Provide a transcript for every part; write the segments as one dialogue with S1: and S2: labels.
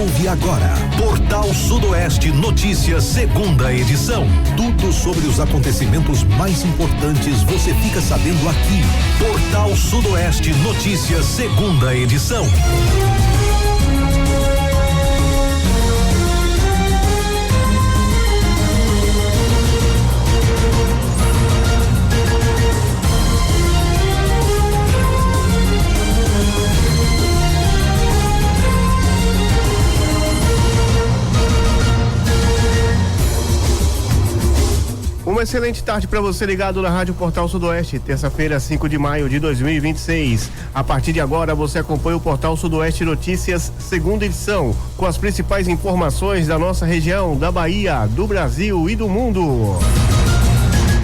S1: ouve agora Portal Sudoeste Notícias, segunda edição. Tudo sobre os acontecimentos mais importantes você fica sabendo aqui. Portal Sudoeste Notícias, segunda edição.
S2: Uma excelente tarde para você ligado na Rádio Portal Sudoeste, terça-feira, 5 de maio de 2026. A partir de agora você acompanha o Portal Sudoeste Notícias, segunda edição, com as principais informações da nossa região, da Bahia, do Brasil e do mundo.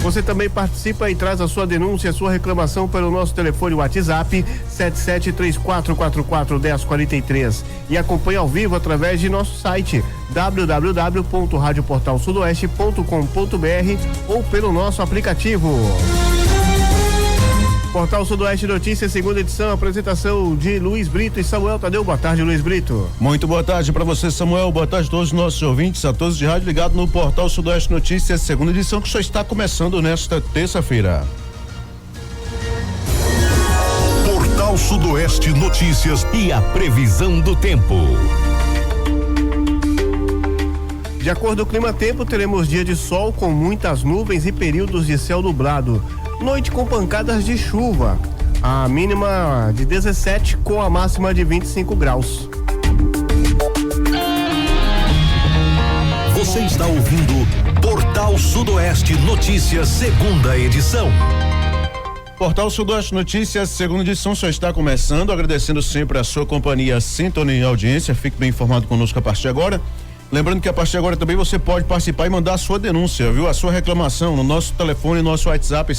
S2: Você também participa e traz a sua denúncia, a sua reclamação pelo nosso telefone WhatsApp 7734441043 e acompanha ao vivo através de nosso site www.radioportalsudoeste.com.br ou pelo nosso aplicativo. Portal Sudoeste Notícias, segunda edição, apresentação de Luiz Brito e Samuel Tadeu. Boa tarde, Luiz Brito.
S3: Muito boa tarde para você, Samuel. Boa tarde a todos os nossos ouvintes, a todos de rádio ligado no Portal Sudoeste Notícias, segunda edição, que só está começando nesta terça-feira.
S1: Portal Sudoeste Notícias e a previsão do tempo.
S2: De acordo com o Clima-Tempo, teremos dia de sol com muitas nuvens e períodos de céu nublado. Noite com pancadas de chuva, a mínima de 17 com a máxima de 25 graus.
S1: Você está ouvindo Portal Sudoeste Notícias, segunda edição.
S3: Portal Sudoeste Notícias, segunda edição, só está começando, agradecendo sempre a sua companhia, sintonia e audiência. Fique bem informado conosco a partir de agora. Lembrando que a partir de agora também você pode participar e mandar a sua denúncia, viu? A sua reclamação no nosso telefone, nosso WhatsApp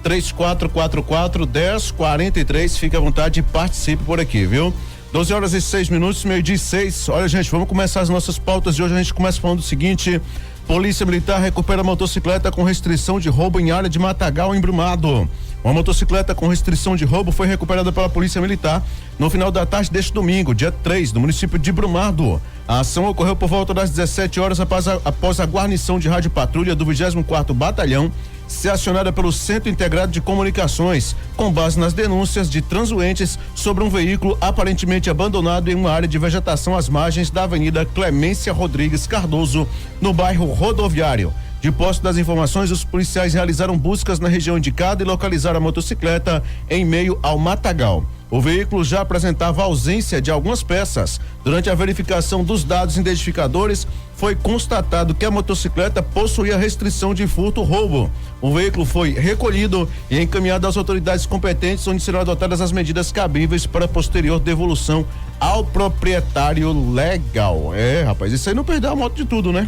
S3: 7734441043. Fique à vontade e participe por aqui, viu? 12h06, meio-dia e 6. Olha, gente, vamos começar as nossas pautas de hoje. A gente começa falando o seguinte: Polícia Militar recupera motocicleta com restrição de roubo em área de Matagal, em Brumado. Uma motocicleta com restrição de roubo foi recuperada pela Polícia Militar no final da tarde deste domingo, dia 3, no município de Brumado. A ação ocorreu por volta das 17 horas após a guarnição de rádio patrulha do 24º Batalhão ser acionada pelo Centro Integrado de Comunicações, com base nas denúncias de transuentes sobre um veículo aparentemente abandonado em uma área de vegetação às margens da Avenida Clemência Rodrigues Cardoso, no bairro Rodoviário. De posse das informações, os policiais realizaram buscas na região indicada e localizaram a motocicleta em meio ao matagal. O veículo já apresentava ausência de algumas peças. Durante a verificação dos dados identificadores, foi constatado que a motocicleta possuía restrição de furto-roubo. O veículo foi recolhido e encaminhado às autoridades competentes, onde serão adotadas as medidas cabíveis para posterior devolução ao proprietário legal. Rapaz, isso aí não perdeu a moto de tudo, né?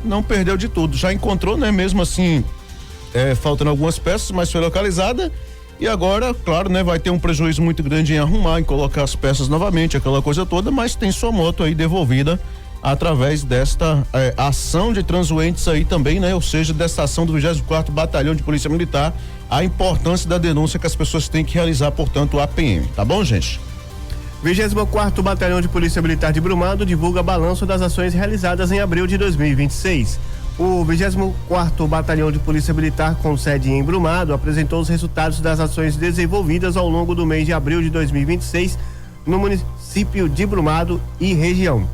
S3: Não perdeu de tudo. Já encontrou, né? Mesmo assim, faltando algumas peças, mas foi localizada. E agora, claro, né, vai ter um prejuízo muito grande em arrumar, em colocar as peças novamente, aquela coisa toda, mas tem sua moto aí devolvida através desta ação de transuentes aí também, né? Ou seja, desta ação do 24º Batalhão de Polícia Militar, a importância da denúncia que as pessoas têm que realizar, portanto, a PM, tá bom, gente?
S2: 24º Batalhão de Polícia Militar de Brumado divulga balanço das ações realizadas em abril de 2026. O 24º Batalhão de Polícia Militar, com sede em Brumado, apresentou os resultados das ações desenvolvidas ao longo do mês de abril de 2026 no município de Brumado e região.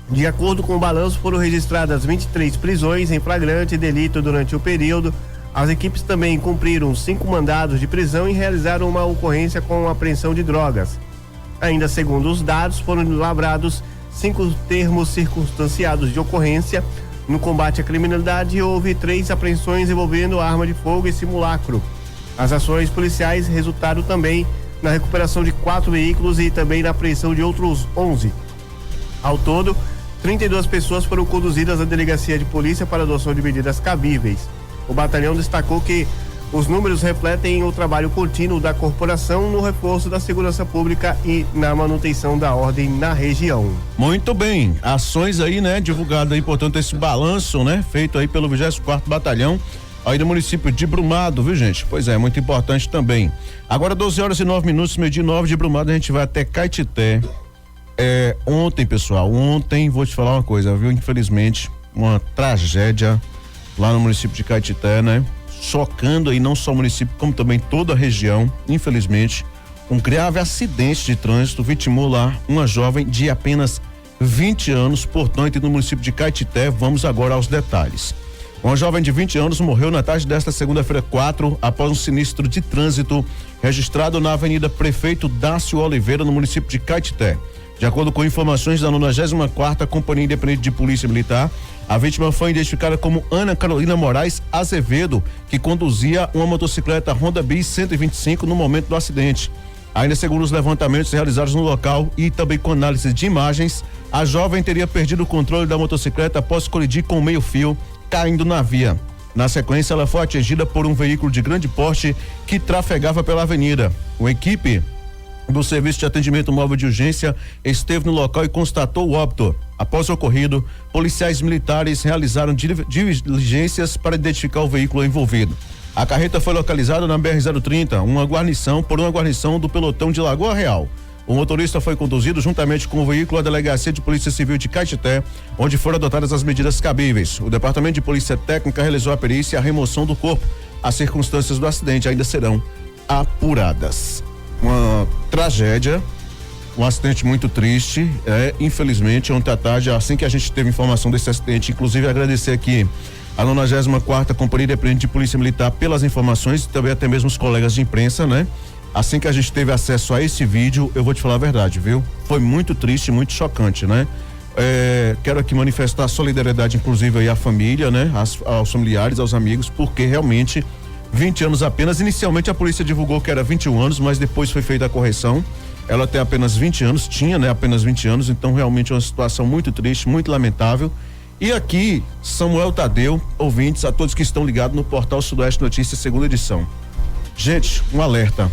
S2: De acordo com o balanço, foram registradas 23 prisões em flagrante delito durante o período. As equipes também cumpriram 5 mandados de prisão e realizaram uma ocorrência com apreensão de drogas. Ainda segundo os dados, foram lavrados 5 termos circunstanciados de ocorrência. No combate à criminalidade, houve 3 apreensões envolvendo arma de fogo e simulacro. As ações policiais resultaram também na recuperação de 4 veículos e também na apreensão de outros 11. Ao todo, 32 pessoas foram conduzidas à delegacia de polícia para adoção de medidas cabíveis. O batalhão destacou que os números refletem o trabalho contínuo da corporação no reforço da segurança pública e na manutenção da ordem na região.
S3: Muito bem, ações aí, né, divulgado aí, portanto, esse balanço, né, feito aí pelo 24º Batalhão aí do município de Brumado, viu, gente? Pois é, muito importante também. Agora 12h09, meio-dia 9 de Brumado, a gente vai até Caetité. Ontem, pessoal, vou te falar uma coisa, viu? Infelizmente, uma tragédia lá no município de Caetité, né? Chocando aí não só o município, como também toda a região, infelizmente. Um grave acidente de trânsito vitimou lá uma jovem de apenas 20 anos, portanto, no município de Caetité. Vamos agora aos detalhes. Uma jovem de 20 anos morreu na tarde desta segunda-feira 4 após um sinistro de trânsito registrado na Avenida Prefeito Dácio Oliveira, no município de Caetité. De acordo com informações da 94ª Companhia Independente de Polícia Militar, a vítima foi identificada como Ana Carolina Moraes Azevedo, que conduzia uma motocicleta Honda Bis 125 no momento do acidente. Ainda segundo os levantamentos realizados no local e também com análise de imagens, a jovem teria perdido o controle da motocicleta após colidir com o meio-fio, caindo na via. Na sequência, ela foi atingida por um veículo de grande porte que trafegava pela avenida. Uma equipe do Serviço de Atendimento Móvel de Urgência esteve no local e constatou o óbito. Após o ocorrido, policiais militares realizaram diligências para identificar o veículo envolvido. A carreta foi localizada na BR-030, uma guarnição do pelotão de Lagoa Real. O motorista foi conduzido juntamente com o veículo à Delegacia de Polícia Civil de Caetité, onde foram adotadas as medidas cabíveis. O Departamento de Polícia Técnica realizou a perícia e a remoção do corpo. As circunstâncias do acidente ainda serão apuradas. Uma tragédia, um acidente muito triste, infelizmente ontem à tarde, assim que a gente teve informação desse acidente, inclusive agradecer aqui a 94ª Companhia Independente de Polícia Militar pelas informações e também até mesmo os colegas de imprensa, né? Assim que a gente teve acesso a esse vídeo, eu vou te falar a verdade, viu? Foi muito triste, muito chocante, né? Quero aqui manifestar solidariedade, inclusive aí à família, né? Aos familiares, aos amigos, porque realmente 20 anos apenas. Inicialmente a polícia divulgou que era 21 anos, mas depois foi feita a correção. Ela tem apenas 20 anos, tinha, né? Apenas 20 anos, então realmente é uma situação muito triste, muito lamentável. E aqui, Samuel Tadeu, ouvintes, a todos que estão ligados no portal Sudoeste Notícias, segunda edição. Gente, um alerta.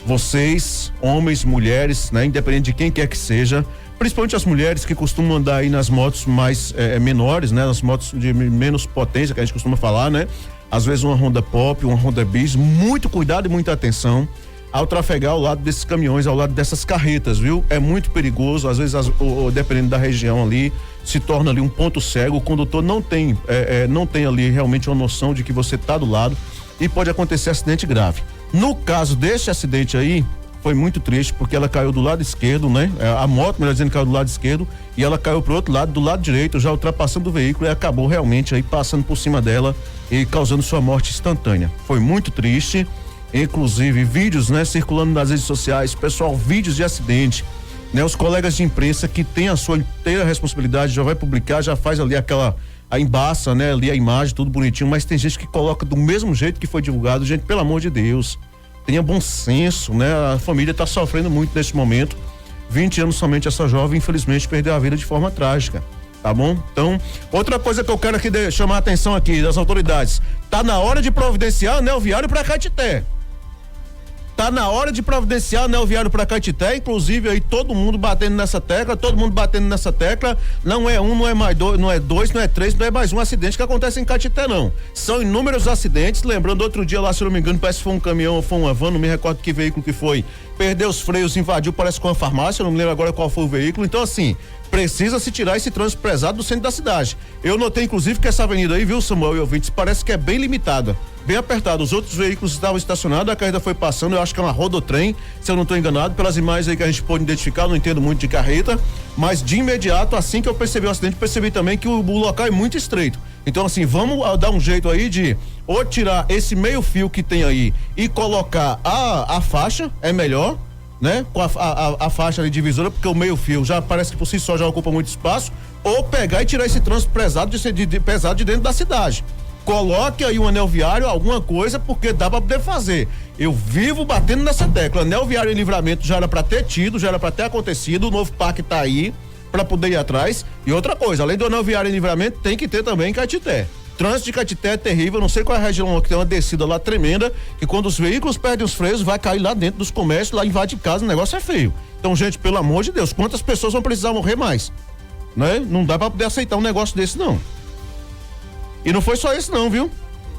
S3: Vocês, homens, mulheres, né? Independente de quem quer que seja, principalmente as mulheres que costumam andar aí nas motos mais menores, né? Nas motos de menos potência, que a gente costuma falar, né? Às vezes uma Honda Pop, uma Honda Bis, muito cuidado e muita atenção ao trafegar ao lado desses caminhões, ao lado dessas carretas, viu? É muito perigoso, às vezes dependendo da região ali, se torna ali um ponto cego, o condutor não tem ali realmente uma noção de que você tá do lado e pode acontecer acidente grave. No caso deste acidente aí, foi muito triste porque ela caiu do lado esquerdo, né? A moto, melhor dizendo, caiu do lado esquerdo e ela caiu pro outro lado, do lado direito, já ultrapassando o veículo e acabou realmente aí passando por cima dela e causando sua morte instantânea. Foi muito triste, inclusive vídeos, né? Circulando nas redes sociais, pessoal, vídeos de acidente, né? Os colegas de imprensa que têm a sua inteira responsabilidade já vai publicar, já faz ali a embaça, né? Ali a imagem, tudo bonitinho, mas tem gente que coloca do mesmo jeito que foi divulgado. Gente, pelo amor de Deus, tenha bom senso, né? A família está sofrendo muito nesse momento. 20 anos somente essa jovem, infelizmente, perdeu a vida de forma trágica, tá bom? Então, outra coisa que eu quero aqui chamar a atenção aqui das autoridades, tá na hora de providenciar anel viário para Caetité. Tá na hora de providenciar anel viário para Caetité, inclusive aí todo mundo batendo nessa tecla, não é um, não é mais dois, não é dois, não é três, não é mais um acidente que acontece em Caetité, não. São inúmeros acidentes, lembrando outro dia lá, se não me engano, parece que foi um caminhão ou foi uma van, não me recordo que veículo que foi, perdeu os freios, invadiu, parece com uma farmácia, não me lembro agora qual foi o veículo, então assim, precisa se tirar esse trânsito pesado do centro da cidade. Eu notei inclusive que essa avenida aí, viu, Samuel e ouvintes, parece que é bem limitada, bem apertada. Os outros veículos estavam estacionados, a carreta foi passando, eu acho que é uma rodotrem, se eu não estou enganado, pelas imagens aí que a gente pôde identificar, não entendo muito de carreta, mas de imediato, assim que eu percebi o acidente, percebi também que o local é muito estreito. Então assim, vamos dar um jeito aí de ou tirar esse meio fio que tem aí e colocar a faixa, é melhor, né? Com a faixa ali divisora, porque o meio fio já parece que por si só já ocupa muito espaço, ou pegar e tirar esse trânsito pesado pesado de dentro da cidade. Coloque aí um anel viário, alguma coisa, porque dá pra poder fazer. Eu vivo batendo nessa tecla. Anel viário em Livramento já era pra ter tido, já era pra ter acontecido, o novo parque tá aí pra poder ir atrás. E outra coisa, além do anel viário em Livramento, tem que ter também em Caetité. Trânsito de Caetité é terrível, não sei qual é a região que tem uma descida lá tremenda, que quando os veículos perdem os freios, vai cair lá dentro dos comércios, lá invade casa, o negócio é feio. Então, gente, pelo amor de Deus, quantas pessoas vão precisar morrer mais? Né? Não dá pra poder aceitar um negócio desse, não. E não foi só esse não, viu?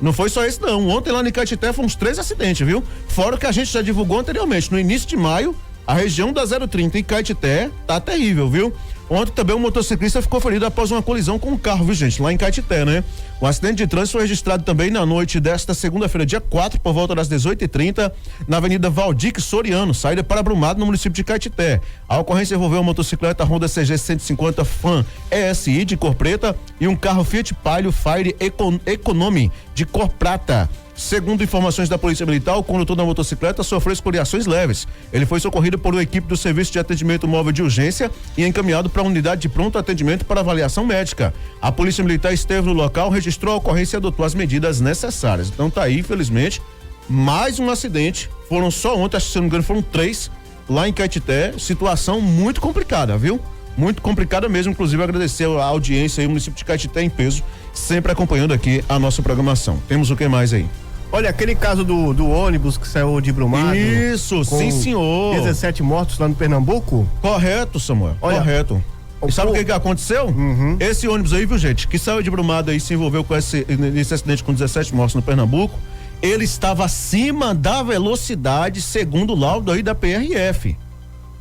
S3: Não foi só esse não. Ontem lá em Caetité foram uns 3 acidentes, viu? Fora o que a gente já divulgou anteriormente. No início de maio, A região da 030 em Caetité tá terrível, viu? Ontem também um motociclista ficou ferido após uma colisão com um carro, viu, gente? Lá em Caetité, né? Um acidente de trânsito foi registrado também na noite desta segunda-feira, dia 4, por volta das 18h30, na Avenida Valdir Soriano, saída para Brumado, no município de Caetité. A ocorrência envolveu uma motocicleta Honda CG 150 Fan ESI de cor preta e um carro Fiat Palio Fire Economy de cor prata. Segundo informações da Polícia Militar, o condutor da motocicleta sofreu escoriações leves. Ele foi socorrido por uma equipe do Serviço de Atendimento Móvel de Urgência e encaminhado para a unidade de pronto atendimento para avaliação médica. A Polícia Militar esteve no local, registrou a ocorrência e adotou as medidas necessárias. Então tá aí, infelizmente, mais um acidente. Foram só ontem, acho que se não me engano, foram 3 lá em Caetité. Situação muito complicada, viu? Muito complicada mesmo, inclusive agradecer a audiência aí, o município de Caetité em peso, sempre acompanhando aqui a nossa programação. Temos o que mais aí?
S2: Olha, aquele caso do ônibus que saiu de Brumado.
S3: Isso, sim, senhor.
S2: 17 mortos lá no Pernambuco.
S3: Correto, Samuel.
S2: Olha,
S3: correto. E sabe o que aconteceu?
S2: Uhum.
S3: Esse ônibus aí, viu, gente, que saiu de Brumado aí, se envolveu com esse acidente com 17 mortos no Pernambuco, ele estava acima da velocidade, segundo o laudo aí da PRF.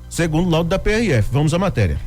S3: Segundo o laudo da PRF. Vamos à matéria.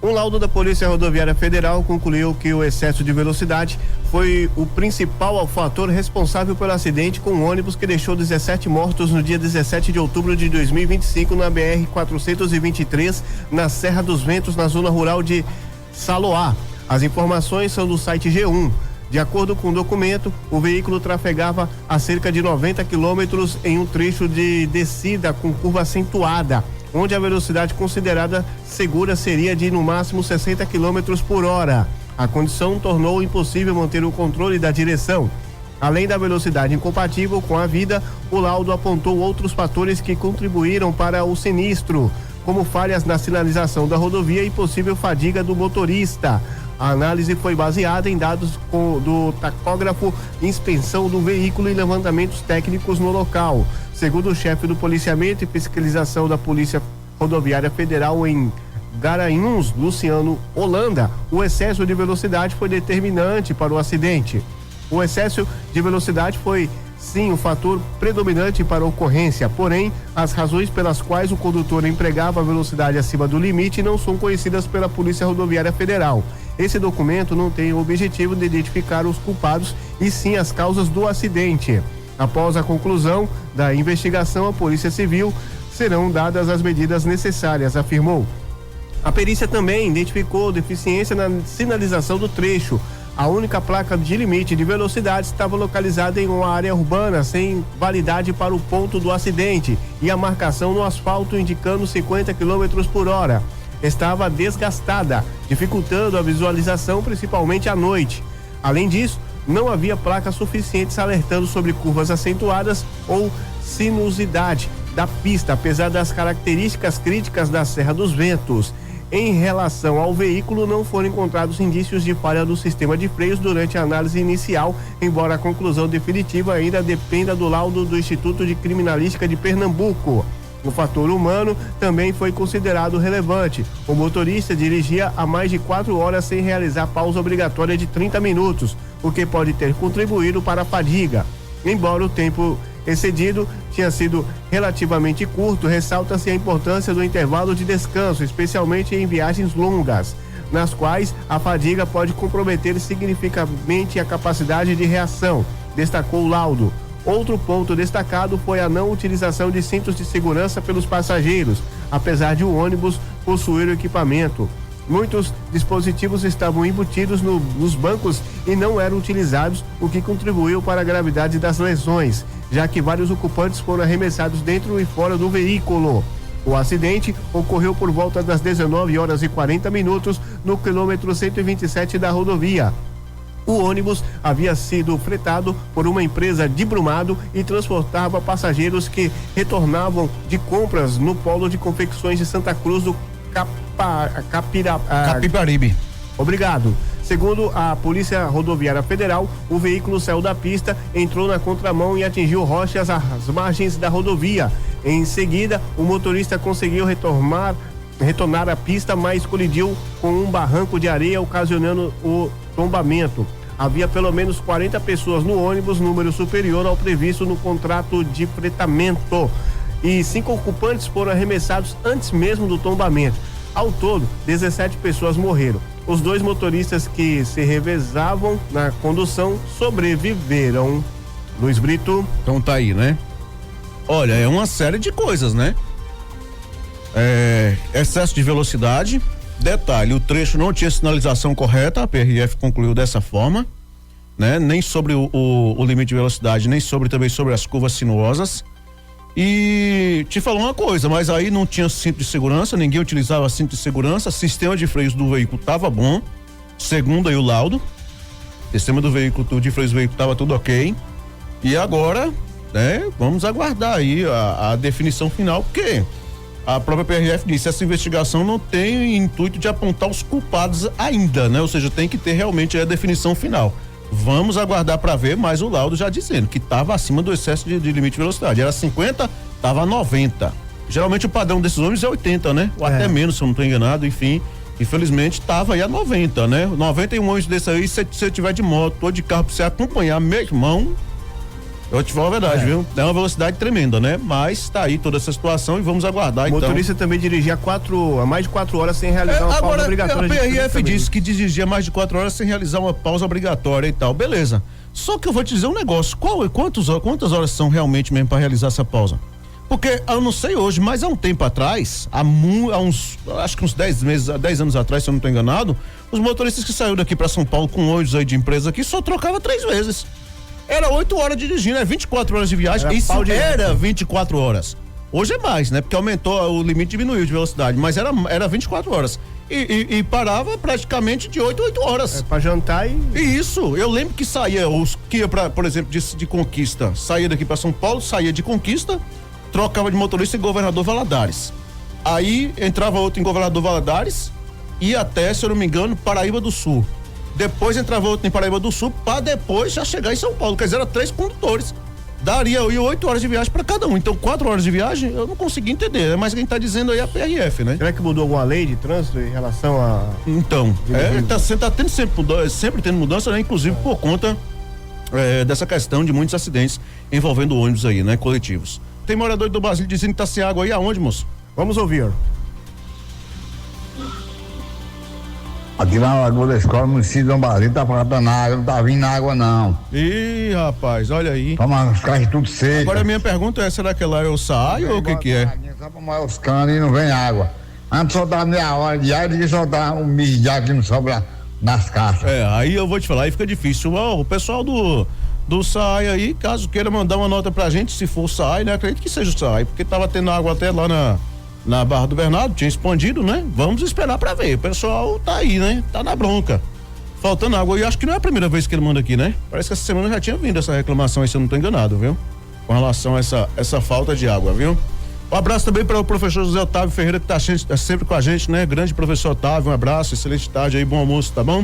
S2: Um laudo da Polícia Rodoviária Federal concluiu que o excesso de velocidade foi o principal fator responsável pelo acidente com o ônibus que deixou 17 mortos no dia 17 de outubro de 2025 na BR-423, na Serra dos Ventos, na zona rural de Saloá. As informações são do site G1. De acordo com o documento, o veículo trafegava a cerca de 90 quilômetros em um trecho de descida com curva acentuada, onde a velocidade considerada segura seria de no máximo 60 km por hora. A condição tornou impossível manter o controle da direção. Além da velocidade incompatível com a vida, o laudo apontou outros fatores que contribuíram para o sinistro, como falhas na sinalização da rodovia e possível fadiga do motorista. A análise foi baseada em dados do tacógrafo, inspeção do veículo e levantamentos técnicos no local. Segundo o chefe do policiamento e fiscalização da Polícia Rodoviária Federal em Garanhuns, Luciano Holanda, o excesso de velocidade foi determinante para o acidente. O excesso de velocidade foi, sim, o fator predominante para a ocorrência, porém, as razões pelas quais o condutor empregava a velocidade acima do limite não são conhecidas pela Polícia Rodoviária Federal. Esse documento não tem o objetivo de identificar os culpados e sim as causas do acidente. Após a conclusão da investigação, a Polícia Civil serão dadas as medidas necessárias, afirmou. A perícia também identificou deficiência na sinalização do trecho. A única placa de limite de velocidade estava localizada em uma área urbana sem validade para o ponto do acidente e a marcação no asfalto indicando 50 km por hora. Estava desgastada, dificultando a visualização, principalmente à noite. Além disso, não havia placas suficientes alertando sobre curvas acentuadas ou sinuosidade da pista, apesar das características críticas da Serra dos Ventos. Em relação ao veículo, não foram encontrados indícios de falha do sistema de freios durante a análise inicial, embora a conclusão definitiva ainda dependa do laudo do Instituto de Criminalística de Pernambuco. O fator humano também foi considerado relevante. O motorista dirigia há mais de 4 horas sem realizar pausa obrigatória de 30 minutos, o que pode ter contribuído para a fadiga. Embora o tempo excedido tinha sido relativamente curto, ressalta-se a importância do intervalo de descanso, especialmente em viagens longas, nas quais a fadiga pode comprometer significativamente a capacidade de reação, destacou o laudo. Outro ponto destacado foi a não utilização de cintos de segurança pelos passageiros, apesar de o ônibus possuir o equipamento. Muitos dispositivos estavam embutidos nos bancos e não eram utilizados, o que contribuiu para a gravidade das lesões, já que vários ocupantes foram arremessados dentro e fora do veículo. O acidente ocorreu por volta das 19h40 no quilômetro 127 da rodovia. O ônibus havia sido fretado por uma empresa de Brumado e transportava passageiros que retornavam de compras no polo de confecções de Santa Cruz do
S3: Capibaribe.
S2: Obrigado. Segundo a Polícia Rodoviária Federal, o veículo saiu da pista, entrou na contramão e atingiu rochas às margens da rodovia. Em seguida, o motorista conseguiu retornar à pista, mas colidiu com um barranco de areia, ocasionando o tombamento. Havia pelo menos 40 pessoas no ônibus, número superior ao previsto no contrato de fretamento. e 5 ocupantes foram arremessados antes mesmo do tombamento. Ao todo, 17 pessoas morreram. Os 2 motoristas que se revezavam na condução sobreviveram. Luiz Brito.
S3: Então tá aí, né? Olha, é uma série de coisas, né? Excesso de velocidade. Detalhe, o trecho não tinha sinalização correta, a PRF concluiu dessa forma, né? Nem sobre o limite de velocidade, nem também sobre as curvas sinuosas. E te falar uma coisa, mas aí não tinha cinto de segurança, ninguém utilizava cinto de segurança, sistema de freios do veículo estava bom, segundo aí o laudo, sistema do veículo, de freios do veículo estava tudo ok. E agora, né, vamos aguardar aí a definição final, porque a própria PRF disse, essa investigação não tem intuito de apontar os culpados ainda, né? Ou seja, tem que ter realmente a definição final. Vamos aguardar para ver, mas o laudo já dizendo que estava acima do excesso de limite de velocidade. Era 50, estava 90. Geralmente o padrão desses ônibus é 80, né? Ou até menos, se eu não estou enganado, enfim. Infelizmente estava aí a 90, né? 91 ônibus desse aí, se você tiver de moto ou de carro para você acompanhar, meu irmão, eu te falo a verdade, viu? É uma velocidade tremenda, né? Mas tá aí toda essa situação e vamos aguardar,
S2: então. O motorista também dirigia há mais de 4 horas sem realizar uma pausa obrigatória.
S3: A PRF disse que dirigia mais de 4 horas sem realizar uma pausa obrigatória e tal, beleza. Só que eu vou te dizer um negócio, quantas horas são realmente mesmo para realizar essa pausa? Porque, eu não sei hoje, mas há um tempo atrás, acho que uns 10 anos atrás, se eu não estou enganado, os motoristas que saíram daqui para São Paulo com ônibus aí de empresa aqui só trocava 3 vezes. Era 8 horas dirigindo, 24 horas de viagem. Isso era 24 horas. Hoje é mais, né? Porque aumentou, o limite diminuiu de velocidade, mas era 24 horas. E parava praticamente de 8 a 8 horas.
S2: Pra jantar e.
S3: Isso, eu lembro que saía, que ia por exemplo, de Conquista, saía daqui pra São Paulo, saía de Conquista, trocava de motorista em Governador Valadares. Aí entrava outro em Governador Valadares, ia até, se eu não me engano, Paraíba do Sul. Depois entrava outro em Paraíba do Sul, para depois já chegar em São Paulo. Quer dizer, era 3 condutores. Daria 8 horas de viagem para cada um. Então, 4 horas de viagem, eu não consegui entender. Mas quem tá dizendo aí é a PRF, né?
S2: Será que mudou alguma lei de trânsito em relação a.
S3: Então, tá tendo sempre tendo mudança, né? Inclusive por conta dessa questão de muitos acidentes envolvendo ônibus aí, né? Coletivos. Tem morador do Basílio dizendo que tá sem água aí. Aonde, moço?
S2: Vamos ouvir.
S4: Aqui na Lagoa da Escola, no município de Dom Basílio, tá faltando água, não tá vindo água não.
S3: Ih, rapaz, olha aí.
S4: Toma os carros tudo seco.
S3: Agora a minha pergunta é, será que lá é o SAAI ou o que é?
S4: Só pra molhar os canos e não vem água. Antes só dá meia hora de água e só dá um mijo de água que não sobra nas caixas.
S3: Aí eu vou te falar, aí fica difícil. O pessoal do SAAI aí, caso queira mandar uma nota pra gente, se for o SAAI, né? Acredito que seja o SAAI, porque tava tendo água até lá na Barra do Bernardo, tinha expandido, né? Vamos esperar pra ver. O pessoal tá aí, né? Tá na bronca. Faltando água. E acho que não é a primeira vez que ele manda aqui, né? Parece que essa semana já tinha vindo essa reclamação aí, se eu não tô enganado, viu? Com relação a essa falta de água, viu? Um abraço também para o professor José Otávio Ferreira, que tá sempre com a gente, né? Grande professor Otávio, um abraço, excelente tarde aí, bom almoço, tá bom?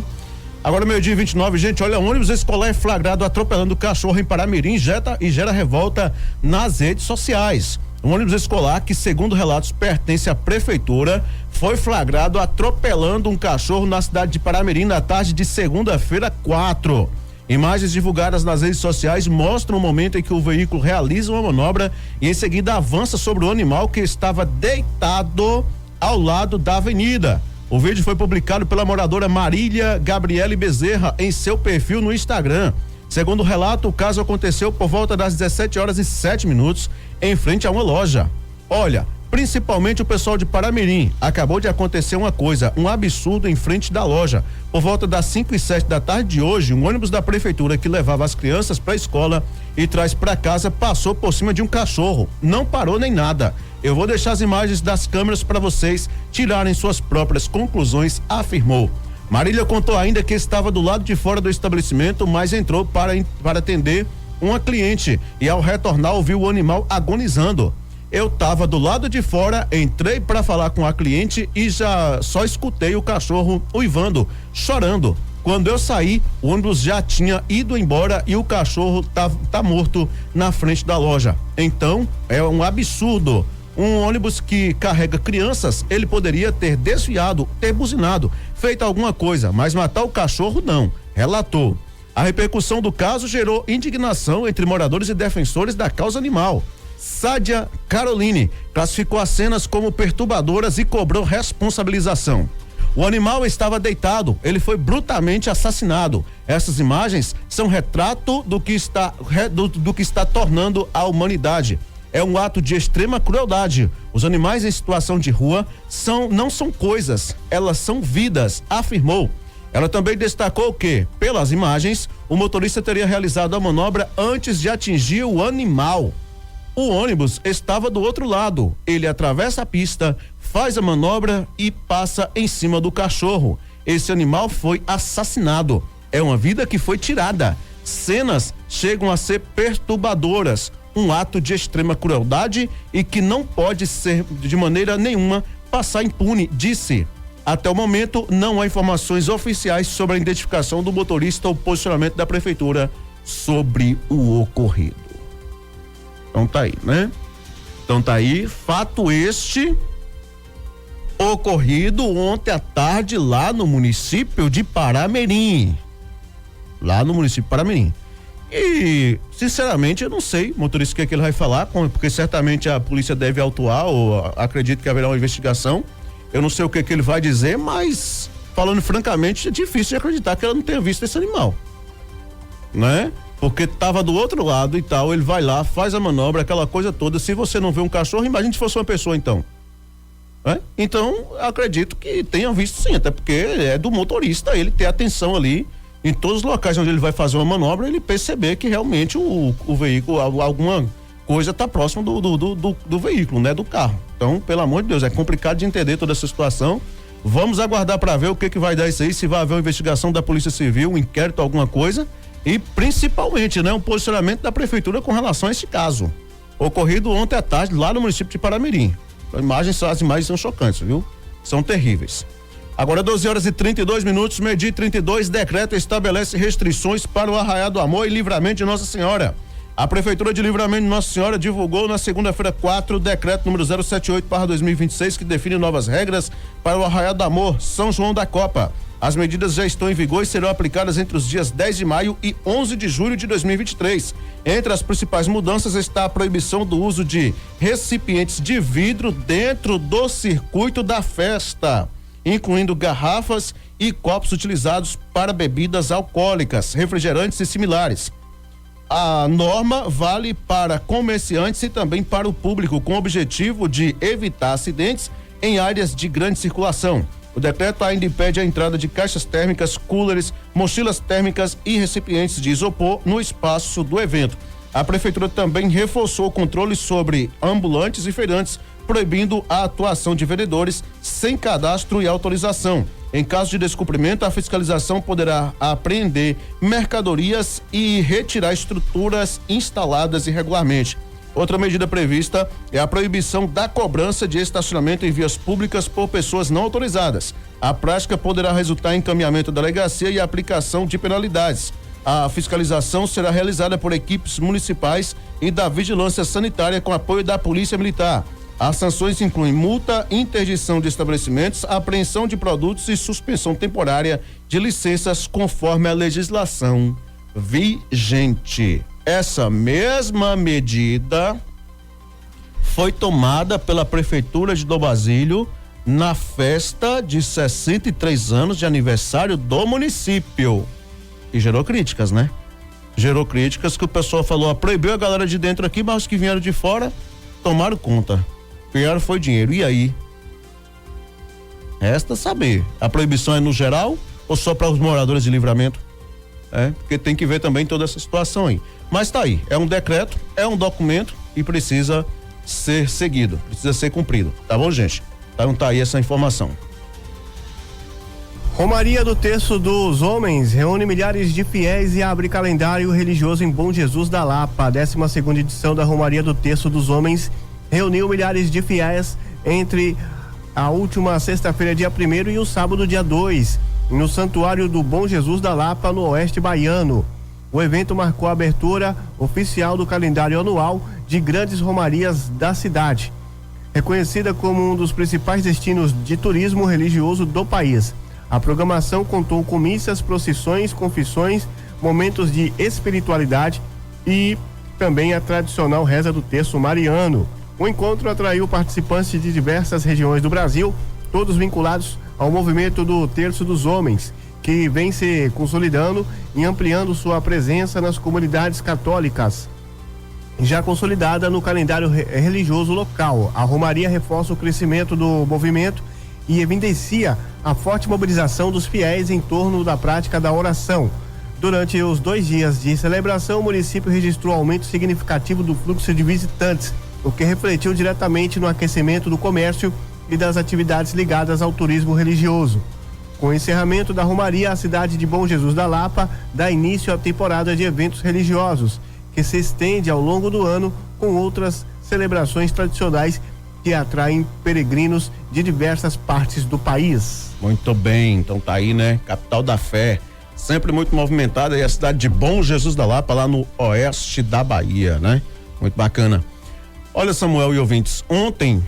S3: Agora, 12:29, gente, olha, ônibus escolar é flagrado atropelando cachorro em Paramirim e gera revolta nas redes sociais. Um ônibus escolar que, segundo relatos, pertence à prefeitura, foi flagrado atropelando um cachorro na cidade de Paramirim na tarde de segunda-feira, 4. Imagens divulgadas nas redes sociais mostram o momento em que o veículo realiza uma manobra e em seguida avança sobre o animal que estava deitado ao lado da avenida. O vídeo foi publicado pela moradora Marília Gabriele Bezerra em seu perfil no Instagram. Segundo o relato, o caso aconteceu por volta das 17h07 em frente a uma loja. Olha, principalmente o pessoal de Paramirim, acabou de acontecer uma coisa, um absurdo em frente da loja. Por volta das 5h07 da tarde de hoje, um ônibus da prefeitura que levava as crianças para a escola e traz para casa passou por cima de um cachorro. Não parou nem nada. Eu vou deixar as imagens das câmeras para vocês tirarem suas próprias conclusões, afirmou. Marília contou ainda que estava do lado de fora do estabelecimento, mas entrou para atender uma cliente e ao retornar ouviu o animal agonizando. Eu estava do lado de fora, entrei para falar com a cliente e já só escutei o cachorro uivando, chorando. Quando eu saí, o ônibus já tinha ido embora e o cachorro tá morto na frente da loja. Então, é um absurdo. Um ônibus que carrega crianças, ele poderia ter desviado, ter buzinado, feito alguma coisa, mas matar o cachorro não, relatou. A repercussão do caso gerou indignação entre moradores e defensores da causa animal. Sádia Caroline classificou as cenas como perturbadoras e cobrou responsabilização. O animal estava deitado, ele foi brutalmente assassinado. Essas imagens são retrato do que está tornando a humanidade. É um ato de extrema crueldade. Os animais em situação de rua não são coisas, elas são vidas, afirmou. Ela também destacou que, pelas imagens, o motorista teria realizado a manobra antes de atingir o animal. O ônibus estava do outro lado. Ele atravessa a pista, faz a manobra e passa em cima do cachorro. Esse animal foi assassinado. É uma vida que foi tirada. Cenas chegam a ser perturbadoras. Um ato de extrema crueldade e que não pode ser de maneira nenhuma passar impune, disse. Até o momento, não há informações oficiais sobre a identificação do motorista ou posicionamento da prefeitura sobre o ocorrido. Então tá aí, né? Então tá aí, fato este ocorrido ontem à tarde lá no município de Paramirim. Lá no município de Paramirim. E, sinceramente, eu não sei, motorista, o que é que ele vai falar, porque certamente a polícia deve autuar, ou acredito que haverá uma investigação. Eu não sei o que é que ele vai dizer, mas, falando francamente, é difícil de acreditar que ela não tenha visto esse animal, né? Porque estava do outro lado e tal, ele vai lá, faz a manobra, aquela coisa toda. Se você não vê um cachorro, imagine se fosse uma pessoa, então. Né? Então, acredito que tenha visto sim, até porque é do motorista, ele ter atenção ali em todos os locais onde ele vai fazer uma manobra, ele perceber que realmente o veículo, alguma coisa está próximo do veículo, né? Do carro. Então, pelo amor de Deus, é complicado de entender toda essa situação. Vamos aguardar para ver o que vai dar isso aí, se vai haver uma investigação da Polícia Civil, um inquérito, alguma coisa, e principalmente, né? Um posicionamento da Prefeitura com relação a esse caso, ocorrido ontem à tarde lá no município de Paramirim. As imagens são chocantes, viu? São terríveis. Agora 12h32, meio-dia 32, decreto estabelece restrições para o Arraial do Amor e Livramento de Nossa Senhora. A Prefeitura de Livramento de Nossa Senhora divulgou na segunda-feira 4 o decreto número 078/2026 que define novas regras para o Arraial do Amor, São João da Copa. As medidas já estão em vigor e serão aplicadas entre os dias 10 de maio e 11 de julho de 2023. Entre as principais mudanças está a proibição do uso de recipientes de vidro dentro do circuito da festa, incluindo garrafas e copos utilizados para bebidas alcoólicas, refrigerantes e similares. A norma vale para comerciantes e também para o público, com o objetivo de evitar acidentes em áreas de grande circulação. O decreto ainda impede a entrada de caixas térmicas, coolers, mochilas térmicas e recipientes de isopor no espaço do evento. A Prefeitura também reforçou o controle sobre ambulantes e feirantes, proibindo a atuação de vendedores sem cadastro e autorização. Em caso de descumprimento, a fiscalização poderá apreender mercadorias e retirar estruturas instaladas irregularmente. Outra medida prevista é a proibição da cobrança de estacionamento em vias públicas por pessoas não autorizadas. A prática poderá resultar em encaminhamento da delegacia e aplicação de penalidades. A fiscalização será realizada por equipes municipais e da vigilância sanitária com apoio da Polícia Militar. As sanções incluem multa, interdição de estabelecimentos, apreensão de produtos e suspensão temporária de licenças conforme a legislação vigente. Essa mesma medida foi tomada pela Prefeitura de Dom Basílio na festa de 63 anos de aniversário do município. E gerou críticas, né? Gerou críticas que o pessoal falou, proibiu a galera de dentro aqui, mas os que vieram de fora tomaram conta. Pior foi dinheiro. E aí? Resta saber. A proibição é no geral ou só para os moradores de Livramento? Porque tem que ver também toda essa situação aí. Mas tá aí. É um decreto, é um documento e precisa ser seguido, precisa ser cumprido. Tá bom, gente? Então tá aí essa informação.
S2: Romaria do Terço dos Homens reúne milhares de fiéis e abre calendário religioso em Bom Jesus da Lapa. A 12ª edição da Romaria do Terço dos Homens reuniu milhares de fiéis entre a última sexta-feira, dia 1º, e o sábado, dia 2, no Santuário do Bom Jesus da Lapa, no Oeste Baiano. O evento marcou a abertura oficial do calendário anual de grandes romarias da cidade, reconhecida como um dos principais destinos de turismo religioso do país. A programação contou com missas, procissões, confissões, momentos de espiritualidade e também a tradicional reza do terço mariano. O encontro atraiu participantes de diversas regiões do Brasil, todos vinculados ao movimento do Terço dos Homens, que vem se consolidando e ampliando sua presença nas comunidades católicas, já consolidada no calendário religioso local. A romaria reforça o crescimento do movimento e evidencia a forte mobilização dos fiéis em torno da prática da oração. Durante os 2 dias de celebração, o município registrou aumento significativo do fluxo de visitantes, o que refletiu diretamente no aquecimento do comércio e das atividades ligadas ao turismo religioso. Com o encerramento da romaria, a cidade de Bom Jesus da Lapa dá início à temporada de eventos religiosos, que se estende ao longo do ano com outras celebrações tradicionais que atraem peregrinos de diversas partes do país.
S3: Muito bem, então tá aí, né? Capital da fé, sempre muito movimentada, e a cidade de Bom Jesus da Lapa, lá no oeste da Bahia, né? Muito bacana. Olha, Samuel e ouvintes, ontem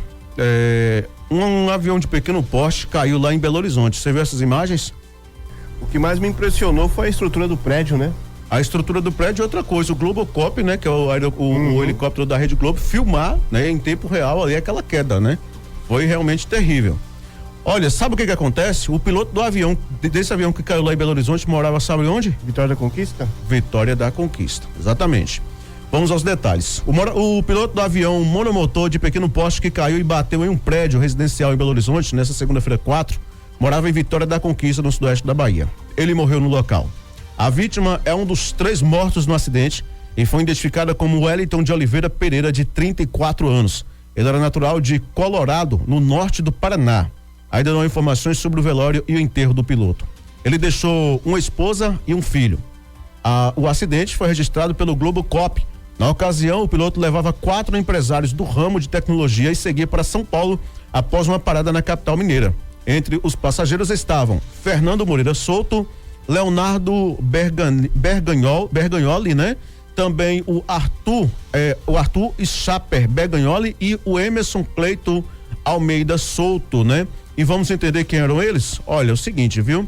S3: um avião de pequeno porte caiu lá em Belo Horizonte. Você viu essas imagens?
S2: O que mais me impressionou foi a estrutura do prédio, né?
S3: A estrutura do prédio é outra coisa. O Globocop, né, que é o helicóptero da Rede Globo, filmar, né, em tempo real ali aquela queda, né? Foi realmente terrível. Olha, sabe o que que acontece? O piloto do avião, desse avião que caiu lá em Belo Horizonte, morava, sabe onde?
S2: Vitória da Conquista?
S3: Vitória da Conquista, exatamente. Vamos aos detalhes. O piloto do avião monomotor de pequeno porte que caiu e bateu em um prédio residencial em Belo Horizonte, nessa segunda-feira 4, morava em Vitória da Conquista, no sudoeste da Bahia. Ele morreu no local. A vítima é um dos 3 mortos no acidente e foi identificada como Wellington de Oliveira Pereira, de 34 anos. Ele era natural de Colorado, no norte do Paraná. Ainda não há informações sobre o velório e o enterro do piloto. Ele deixou uma esposa e um filho. O acidente foi registrado pelo Globocop. Na ocasião, o piloto levava 4 empresários do ramo de tecnologia e seguia para São Paulo após uma parada na capital mineira. Entre os passageiros estavam Fernando Moreira Souto, Leonardo Bergagnoli, né? Também o Arthur Schaper Bergagnoli e o Emerson Cleito Almeida Souto, né? E vamos entender quem eram eles? Olha, é o seguinte, viu?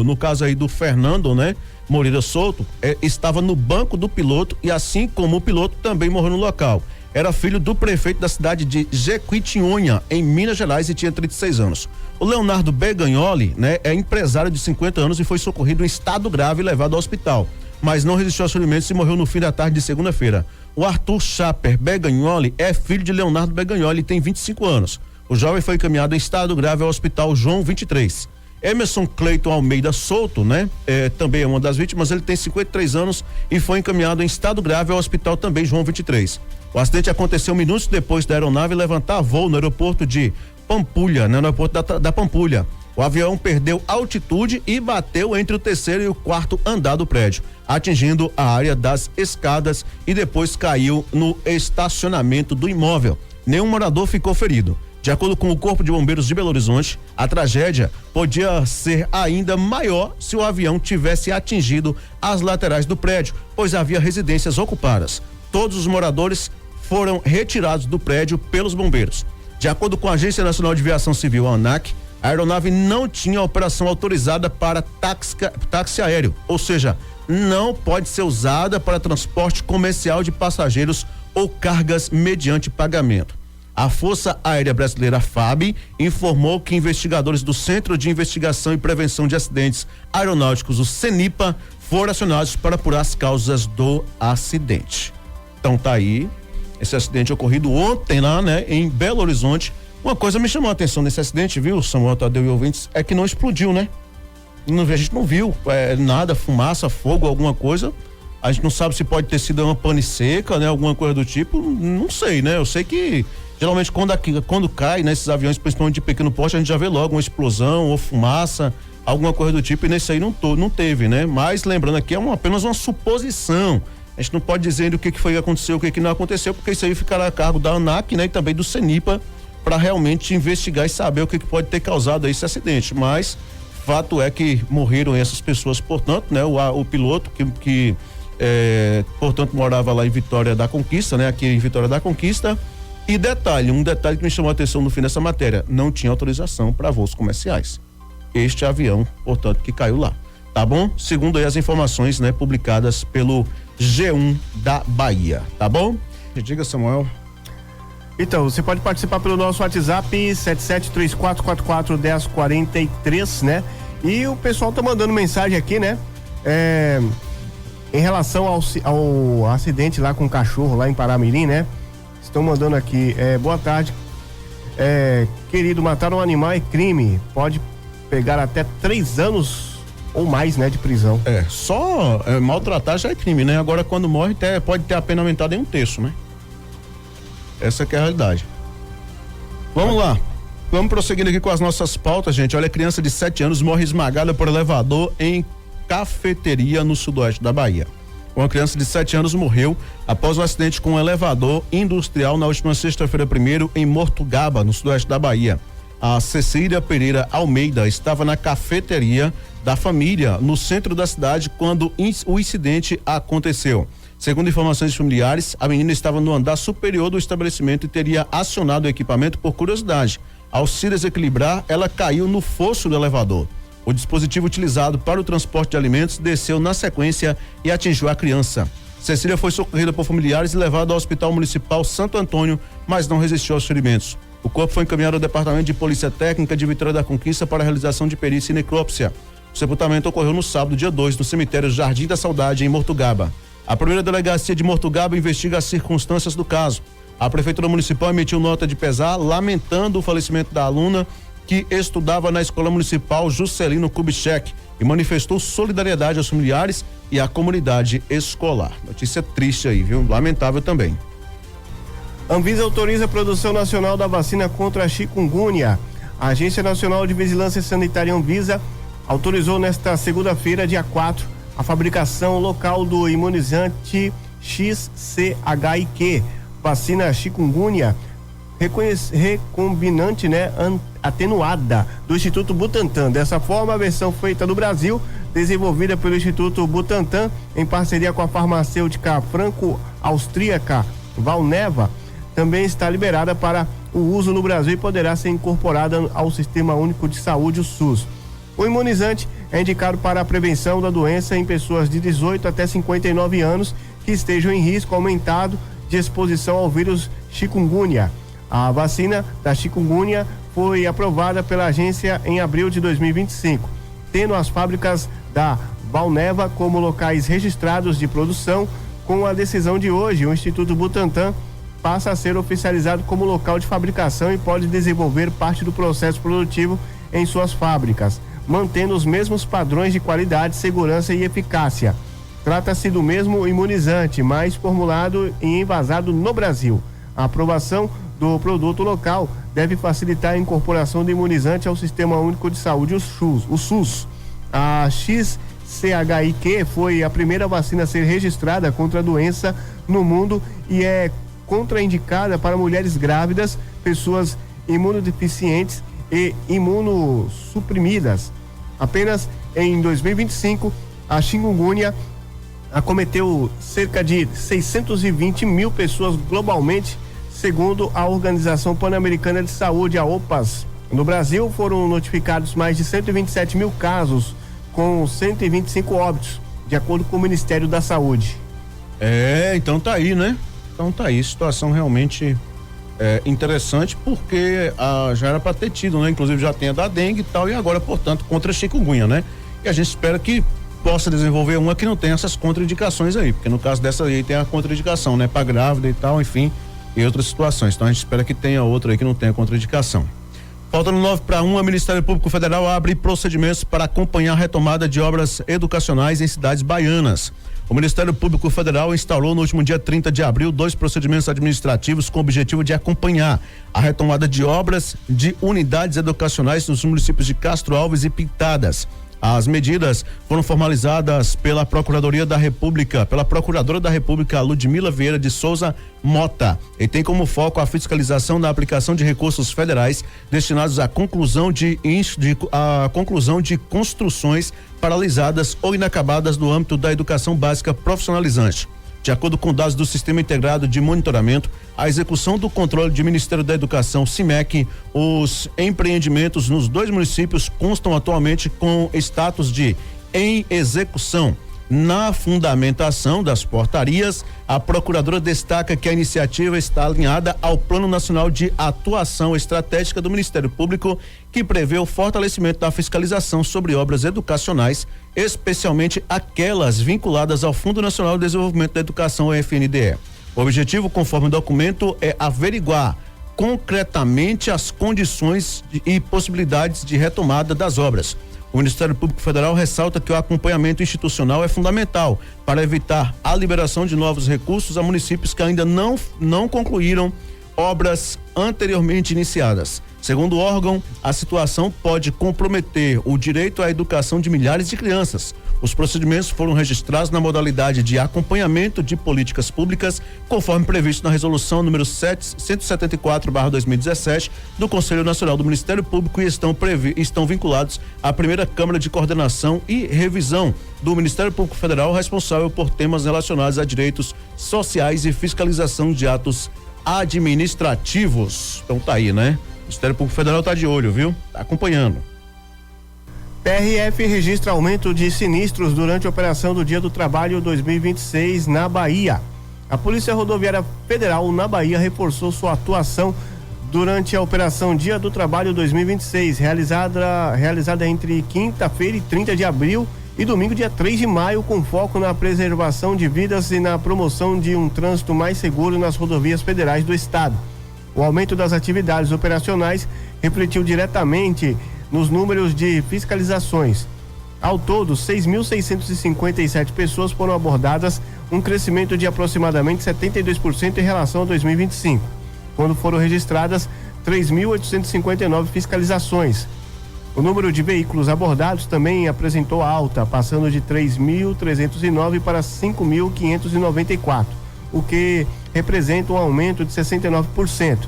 S3: No caso aí do Fernando, né? Moreira Souto, estava no banco do piloto e, assim como o piloto, também morreu no local. Era filho do prefeito da cidade de Jequitinhonha, em Minas Gerais, e tinha 36 anos. O Leonardo Bergagnoli, né, é empresário de 50 anos e foi socorrido em estado grave e levado ao hospital, mas não resistiu aos ferimentos e morreu no fim da tarde de segunda-feira. O Arthur Schaper Bergagnoli é filho de Leonardo Bergagnoli e tem 25 anos. O jovem foi encaminhado em estado grave ao hospital João 23. Emerson Cleiton Almeida Souto, né? Também é uma das vítimas, ele tem 53 anos e foi encaminhado em estado grave ao hospital também João 23. O acidente aconteceu minutos depois da aeronave levantar voo no aeroporto de Pampulha, né? No aeroporto da Pampulha. O avião perdeu altitude e bateu entre o 3º e o 4º andar do prédio, atingindo a área das escadas e depois caiu no estacionamento do imóvel. Nenhum morador ficou ferido. De acordo com o Corpo de Bombeiros de Belo Horizonte, a tragédia podia ser ainda maior se o avião tivesse atingido as laterais do prédio, pois havia residências ocupadas. Todos os moradores foram retirados do prédio pelos bombeiros. De acordo com a Agência Nacional de Aviação Civil, a ANAC, a aeronave não tinha operação autorizada para táxi aéreo, ou seja, não pode ser usada para transporte comercial de passageiros ou cargas mediante pagamento. A Força Aérea Brasileira, FAB, informou que investigadores do Centro de Investigação e Prevenção de Acidentes Aeronáuticos, o CENIPA, foram acionados para apurar as causas do acidente. Então tá aí, esse acidente ocorrido ontem lá, né, em Belo Horizonte. Uma coisa me chamou a atenção nesse acidente, viu, Samuel, Tadeu e ouvintes, é que não explodiu, né? A gente não viu nada, fumaça, fogo, alguma coisa. A gente não sabe se pode ter sido uma pane seca, né? Alguma coisa do tipo, não sei, né? Eu sei que geralmente quando cai nesses aviões, principalmente de pequeno porte, a gente já vê logo uma explosão ou fumaça, alguma coisa do tipo, e nesse aí não teve, né? Mas lembrando aqui, apenas uma suposição. A gente não pode dizer o que foi que aconteceu, o que não aconteceu, porque isso aí ficará a cargo da ANAC, né? E também do CENIPA, para realmente investigar e saber o que pode ter causado esse acidente. Mas fato é que morreram essas pessoas, portanto, né? O piloto que portanto morava lá em Vitória da Conquista, né? Aqui em Vitória da Conquista. E um detalhe que me chamou a atenção no fim dessa matéria, não tinha autorização para voos comerciais. Este avião, portanto, que caiu lá. tá bom? Segundo aí as informações, né, publicadas pelo G1 da Bahia, tá bom? Diga, Samuel.
S2: Então, você pode participar pelo nosso WhatsApp 7734441043, né? E o pessoal tá mandando mensagem aqui, né? Em relação ao acidente lá com o cachorro lá em Paramirim, né? Estão mandando aqui, boa tarde. Querido, matar um animal é crime. Pode pegar até 3 anos ou mais, né, de prisão.
S3: Só maltratar já é crime, né? Agora quando morre pode ter a pena aumentada em 1/3, né? Essa que é a realidade. Vamos lá. Vamos prosseguindo aqui com as nossas pautas, gente. Olha, criança de 7 anos morre esmagada por elevador em cafeteria no sudoeste da Bahia. Uma criança de 7 anos morreu após um acidente com um elevador industrial na última sexta-feira, 1º, em Mortugaba, no sudoeste da Bahia. A Cecília Pereira Almeida estava na cafeteria da família, no centro da cidade, quando o incidente aconteceu. Segundo informações familiares, a menina estava no andar superior do estabelecimento e teria acionado o equipamento por curiosidade. Ao se desequilibrar, ela caiu no fosso do elevador. O dispositivo utilizado para o transporte de alimentos desceu na sequência e atingiu a criança. Cecília foi socorrida por familiares e levada ao Hospital Municipal Santo Antônio, mas não resistiu aos ferimentos. O corpo foi encaminhado ao Departamento de Polícia Técnica de Vitória da Conquista para a realização de perícia e necrópsia. O sepultamento ocorreu no sábado, dia 2, no cemitério Jardim da Saudade, em Mortugaba. A primeira delegacia de Mortugaba investiga as circunstâncias do caso. A Prefeitura Municipal emitiu nota de pesar, lamentando o falecimento da aluna que estudava na Escola Municipal Juscelino Kubitschek e manifestou solidariedade aos familiares e à comunidade escolar. Notícia triste aí, viu? Lamentável também.
S2: Anvisa autoriza a produção nacional da vacina contra a chikungunya. A Agência Nacional de Vigilância Sanitária Anvisa autorizou nesta segunda-feira, dia 4, a fabricação local do imunizante XCHIQ, vacina chikungunya recombinante, né, atenuada, do Instituto Butantan. Dessa forma, a versão feita no Brasil, desenvolvida pelo Instituto Butantan em parceria com a farmacêutica franco-austríaca Valneva, também está liberada para o uso no Brasil e poderá ser incorporada ao Sistema Único de Saúde, o SUS. O imunizante é indicado para a prevenção da doença em pessoas de 18 até 59 anos que estejam em risco aumentado de exposição ao vírus chikungunya. A vacina da chikungunya foi aprovada pela agência em abril de 2025, tendo as fábricas da Valneva como locais registrados de produção. Com a decisão de hoje, o Instituto Butantan passa a ser oficializado como local de fabricação e pode desenvolver parte do processo produtivo em suas fábricas, mantendo os mesmos padrões de qualidade, segurança e eficácia. Trata-se do mesmo imunizante, mas formulado e envasado no Brasil. A aprovação do produto local deve facilitar a incorporação do imunizante ao Sistema Único de Saúde, o SUS. A XCHIQ foi a primeira vacina a ser registrada contra a doença no mundo e é contraindicada para mulheres grávidas, pessoas imunodeficientes e imunossuprimidas. Apenas em 2025, a chikungunya acometeu cerca de 620 mil pessoas globalmente, segundo a Organização Pan-Americana de Saúde, a OPAS. No Brasil, foram notificados mais de 127 mil casos, com 125 óbitos, de acordo com o Ministério da Saúde.
S3: Então tá aí, né? Situação realmente interessante, porque já era para ter tido, né? Inclusive já tem a da dengue e tal, e agora, portanto, contra a chikungunya, né? E a gente espera que possa desenvolver uma que não tenha essas contraindicações aí, porque no caso dessa aí tem a contraindicação, né? Para grávida e tal, enfim, e outras situações. Então a gente espera que tenha outra aí que não tenha contraindicação. Faltando 9:01, o Ministério Público Federal abre procedimentos para acompanhar a retomada de obras educacionais em cidades baianas. O Ministério Público Federal instaurou no último dia 30 de abril 2 procedimentos administrativos com o objetivo de acompanhar a retomada de obras de unidades educacionais nos municípios de Castro Alves e Pitadas. As medidas foram formalizadas pela Procuradora da República, Ludmila Vieira de Souza Mota, e tem como foco a fiscalização da aplicação de recursos federais destinados à conclusão de construções paralisadas ou inacabadas no âmbito da educação básica profissionalizante. De acordo com dados do Sistema Integrado de Monitoramento, a execução do controle do Ministério da Educação, CIMEC, os empreendimentos nos 2 municípios constam atualmente com status de em execução. Na fundamentação das portarias, a procuradora destaca que a iniciativa está alinhada ao Plano Nacional de Atuação Estratégica do Ministério Público, que prevê o fortalecimento da fiscalização sobre obras educacionais, especialmente aquelas vinculadas ao Fundo Nacional de Desenvolvimento da Educação, o FNDE. O objetivo, conforme o documento, é averiguar concretamente as condições e possibilidades de retomada das obras. O Ministério Público Federal ressalta que o acompanhamento institucional é fundamental para evitar a liberação de novos recursos a municípios que ainda não concluíram obras anteriormente iniciadas. Segundo o órgão, a situação pode comprometer o direito à educação de milhares de crianças. Os procedimentos foram registrados na modalidade de acompanhamento de políticas públicas, conforme previsto na resolução número 174/2017 do Conselho Nacional do Ministério Público e estão vinculados à primeira Câmara de Coordenação e Revisão do Ministério Público Federal, responsável por temas relacionados a direitos sociais e fiscalização de atos administrativos. Então tá aí, né? O Ministério Público Federal tá de olho, viu? Tá acompanhando.
S2: PRF registra aumento de sinistros durante a operação do Dia do Trabalho 2026 na Bahia. A Polícia Rodoviária Federal na Bahia reforçou sua atuação durante a operação Dia do Trabalho 2026, realizada entre quinta-feira e 30 de abril e domingo, dia 3 de maio, com foco na preservação de vidas e na promoção de um trânsito mais seguro nas rodovias federais do estado. O aumento das atividades operacionais refletiu diretamente nos números de fiscalizações. Ao todo, 6.657 pessoas foram abordadas, um crescimento de aproximadamente 72% em relação a 2025, quando foram registradas 3.859 fiscalizações. O número de veículos abordados também apresentou alta, passando de 3.309 para 5.594, o que representa um aumento de 69%.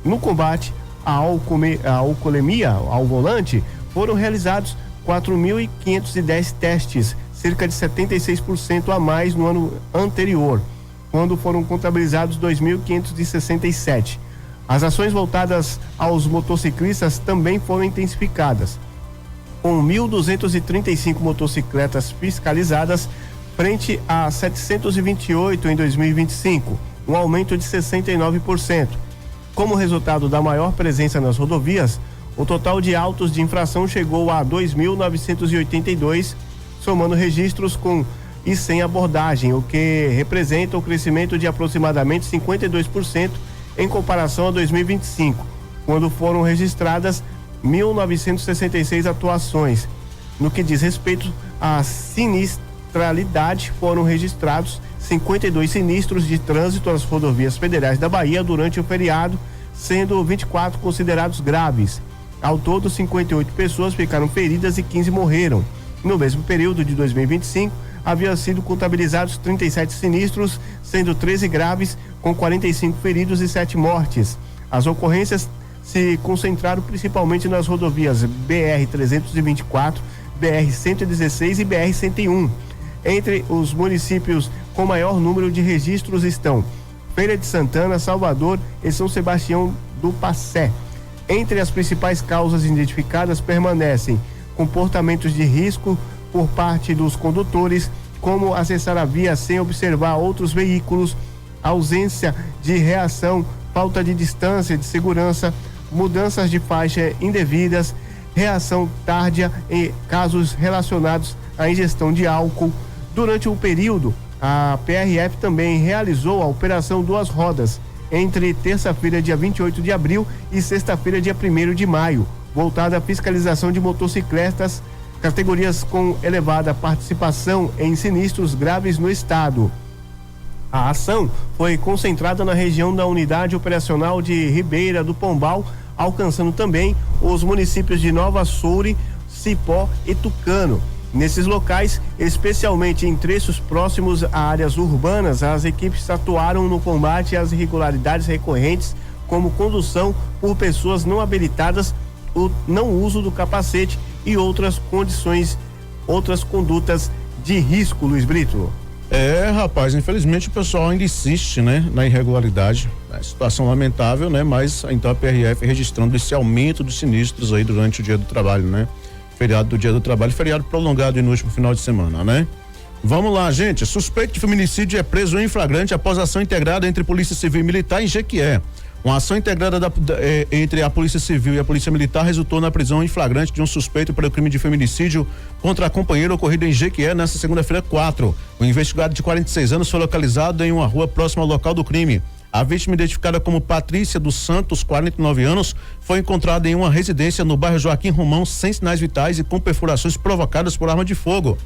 S2: No combate à alcoolemia ao volante, foram realizados 4.510 testes, cerca de 76% a mais no ano anterior, quando foram contabilizados 2.567. As ações voltadas aos motociclistas também foram intensificadas, com 1.235 motocicletas fiscalizadas frente a 728 em 2025, um aumento de 69%. Como resultado da maior presença nas rodovias, o total de autos de infração chegou a 2.982, somando registros com e sem abordagem, o que representa um crescimento de aproximadamente 52% em comparação a 2025, quando foram registradas 1.966 atuações. No que diz respeito à sinistralidade, foram registrados 52 sinistros de trânsito às rodovias federais da Bahia durante o feriado, sendo 24 considerados graves. Ao todo, 58 pessoas ficaram feridas e 15 morreram. No mesmo período de 2025, haviam sido contabilizados 37 sinistros, sendo 13 graves, com 45 feridos e 7 mortes. As ocorrências se concentraram principalmente nas rodovias BR-324, BR-116 e BR-101. Entre os municípios com maior número de registros estão Feira de Santana, Salvador e São Sebastião do Passé. Entre as principais causas identificadas permanecem comportamentos de risco por parte dos condutores, como acessar a via sem observar outros veículos, ausência de reação, falta de distância de segurança, mudanças de faixa indevidas, reação tardia em casos relacionados à ingestão de álcool. Durante o período, a PRF também realizou a Operação Duas Rodas entre terça-feira, dia 28 de abril e sexta-feira, dia 1º de maio, voltada à fiscalização de motocicletas, categorias com elevada participação em sinistros graves no estado. A ação foi concentrada na região da Unidade Operacional de Ribeira do Pombal, alcançando também os municípios de Nova Soure, Cipó e Tucano. Nesses locais, especialmente em trechos próximos a áreas urbanas, as equipes atuaram no combate às irregularidades recorrentes, como condução por pessoas não habilitadas, o não uso do capacete e outras condutas de risco, Luiz Brito.
S3: Rapaz, infelizmente o pessoal ainda insiste, né, na irregularidade. É situação lamentável, né, mas então a PRF registrando esse aumento de sinistros aí durante o Dia do Trabalho, né? feriado do Dia do Trabalho, feriado prolongado no último final de semana, né? Vamos lá, gente. Suspeito de feminicídio é preso em flagrante após ação integrada entre Polícia Civil e Militar em Jequié. Uma ação integrada entre a Polícia Civil e a Polícia Militar resultou na prisão em flagrante de um suspeito pelo crime de feminicídio contra a companheira ocorrido em Jequié nesta segunda-feira 4. O investigado de 46 anos foi localizado em uma rua próxima ao local do crime. A vítima, identificada como Patrícia dos Santos, 49 anos, foi encontrada em uma residência no bairro Joaquim Romão sem sinais vitais e com perfurações provocadas por arma de fogo,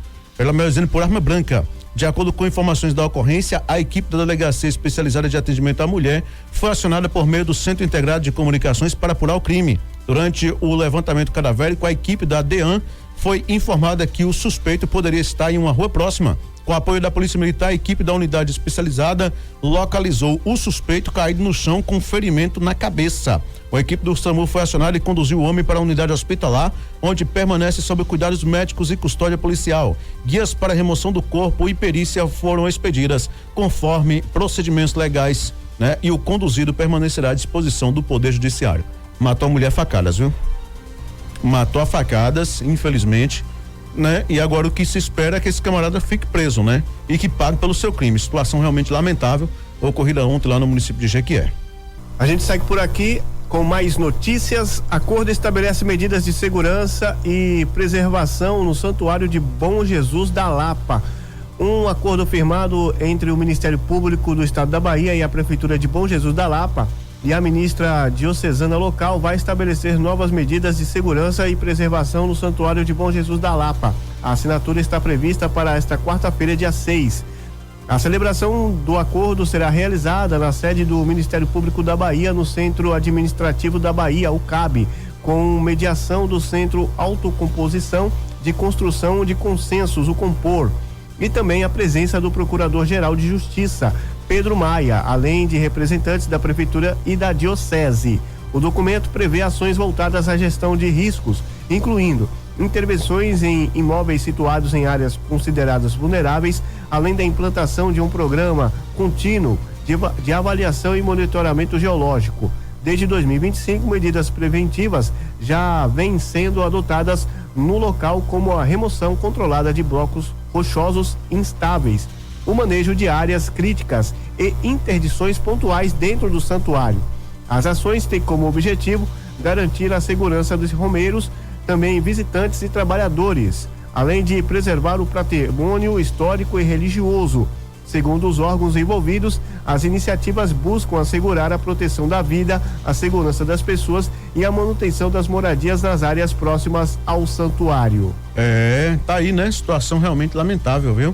S3: por arma branca. De acordo com informações da ocorrência, a equipe da Delegacia Especializada de Atendimento à Mulher foi acionada por meio do Centro Integrado de Comunicações para apurar o crime. Durante o levantamento cadavérico, a equipe da DEAN foi informada que o suspeito poderia estar em uma rua próxima. Com o apoio da Polícia Militar, a equipe da unidade especializada localizou o suspeito caído no chão com ferimento na cabeça. A equipe do SAMU foi acionada e conduziu o homem para a unidade hospitalar, onde permanece sob cuidados médicos e custódia policial. Guias para remoção do corpo e perícia foram expedidas conforme procedimentos legais, né? E o conduzido permanecerá à disposição do Poder Judiciário. Matou a mulher a facadas, viu? Matou a facadas, infelizmente, né? E agora o que se espera é que esse camarada fique preso, né? E que pague pelo seu crime. Situação realmente lamentável, ocorrida ontem lá no município de Jequié.
S2: A gente segue por aqui com mais notícias. Acordo estabelece medidas de segurança e preservação no Santuário de Bom Jesus da Lapa. Um acordo firmado entre o Ministério Público do Estado da Bahia e a Prefeitura de Bom Jesus da Lapa e a ministra diocesana local vai estabelecer novas medidas de segurança e preservação no Santuário de Bom Jesus da Lapa. A assinatura está prevista para esta quarta-feira, dia 6. A celebração do acordo será realizada na sede do Ministério Público da Bahia, no Centro Administrativo da Bahia, o CAB, com mediação do Centro Autocomposição de Construção de Consensos, o COMPOR, e também a presença do Procurador-Geral de Justiça, Pedro Maia, além de representantes da Prefeitura e da Diocese. O documento prevê ações voltadas à gestão de riscos, incluindo intervenções em imóveis situados em áreas consideradas vulneráveis, além da implantação de um programa contínuo de avaliação e monitoramento geológico. Desde 2025, medidas preventivas já vêm sendo adotadas no local, como a remoção controlada de blocos rochosos instáveis, o manejo de áreas críticas e interdições pontuais dentro do santuário. As ações têm como objetivo garantir a segurança dos romeiros, também visitantes e trabalhadores, além de preservar o patrimônio histórico e religioso. Segundo os órgãos envolvidos, as iniciativas buscam assegurar a proteção da vida, a segurança das pessoas e a manutenção das moradias nas áreas próximas ao santuário.
S3: Tá aí, né? Situação realmente lamentável, viu?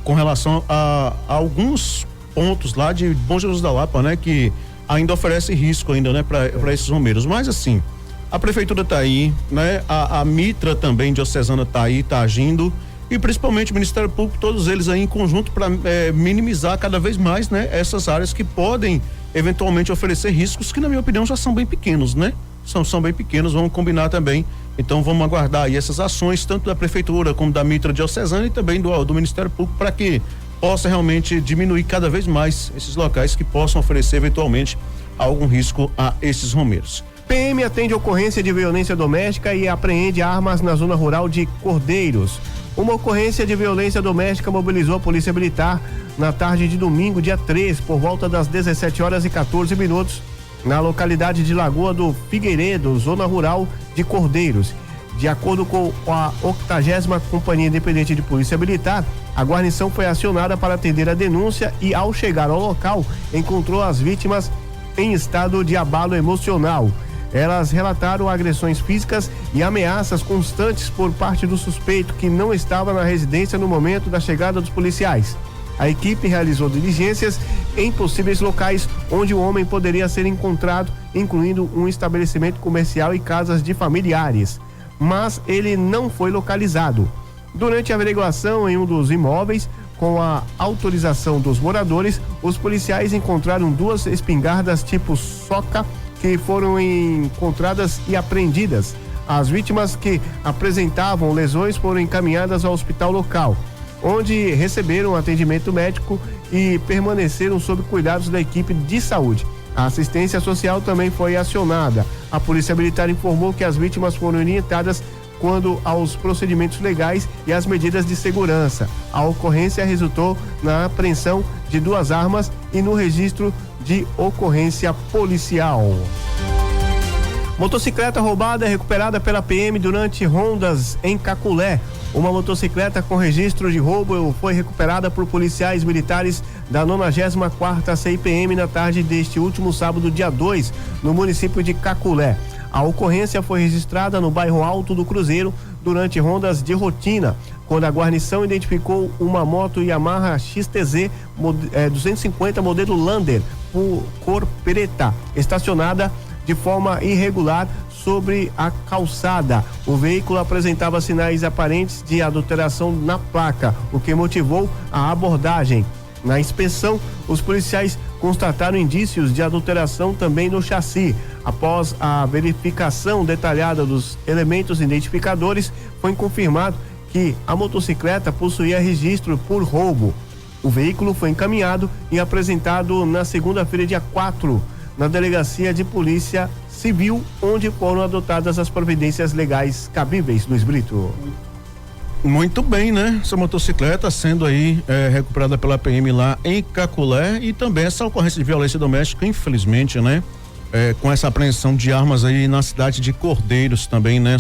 S3: Com relação a alguns pontos lá de Bom Jesus da Lapa, né? Que ainda oferece risco ainda, né? Para esses romeiros, mas assim, a prefeitura tá aí, né? A Mitra também diocesana tá aí, tá agindo, e principalmente o Ministério Público, todos eles aí em conjunto para minimizar cada vez mais, né? Essas áreas que podem eventualmente oferecer riscos que, na minha opinião, já são bem pequenos, né? São bem pequenos, vamos combinar também. Então vamos aguardar aí essas ações, tanto da prefeitura como da Mitra diocesana e também do Ministério Público, para que possa realmente diminuir cada vez mais esses locais que possam oferecer eventualmente algum risco a esses romeiros.
S2: PM atende ocorrência de violência doméstica e apreende armas na zona rural de Cordeiros. Uma ocorrência de violência doméstica mobilizou a Polícia Militar na tarde de domingo, dia 3, por volta das 17h14, na localidade de Lagoa do Figueiredo, zona rural de Cordeiros. De acordo com a 80ª Companhia Independente de Polícia Militar, a guarnição foi acionada para atender a denúncia e, ao chegar ao local, encontrou as vítimas em estado de abalo emocional. Elas relataram agressões físicas e ameaças constantes por parte do suspeito, que não estava na residência no momento da chegada dos policiais. A equipe realizou diligências em possíveis locais onde o homem poderia ser encontrado, incluindo um estabelecimento comercial e casas de familiares, mas ele não foi localizado. Durante a averiguação em um dos imóveis, com a autorização dos moradores, os policiais encontraram 2 espingardas tipo soca que foram encontradas e apreendidas. As vítimas, que apresentavam lesões, foram encaminhadas ao hospital local, onde receberam atendimento médico e permaneceram sob cuidados da equipe de saúde. A assistência social também foi acionada. A Polícia Militar informou que as vítimas foram orientadas quanto aos procedimentos legais e as medidas de segurança. A ocorrência resultou na apreensão de 2 armas e no registro de ocorrência policial. Motocicleta roubada é recuperada pela PM durante rondas em Caculé. Uma motocicleta com registro de roubo foi recuperada por policiais militares da 94ª CIPM na tarde deste último sábado, dia 2, no município de Caculé. A ocorrência foi registrada no bairro Alto do Cruzeiro durante rondas de rotina, quando a guarnição identificou uma moto Yamaha XTZ 250 modelo Lander, cor preta, estacionada de forma irregular sobre a calçada. O veículo apresentava sinais aparentes de adulteração na placa, o que motivou a abordagem. Na inspeção, os policiais constataram indícios de adulteração também no chassi. Após a verificação detalhada dos elementos identificadores, foi confirmado que a motocicleta possuía registro por roubo. O veículo foi encaminhado e apresentado na segunda-feira, dia 4, na Delegacia de Polícia Civil, onde foram adotadas as providências legais cabíveis. Luiz Brito.
S3: Muito bem, né? Essa motocicleta sendo aí recuperada pela PM lá em Caculé, e também essa ocorrência de violência doméstica, infelizmente, né? Com essa apreensão de armas aí na cidade de Cordeiros também, né?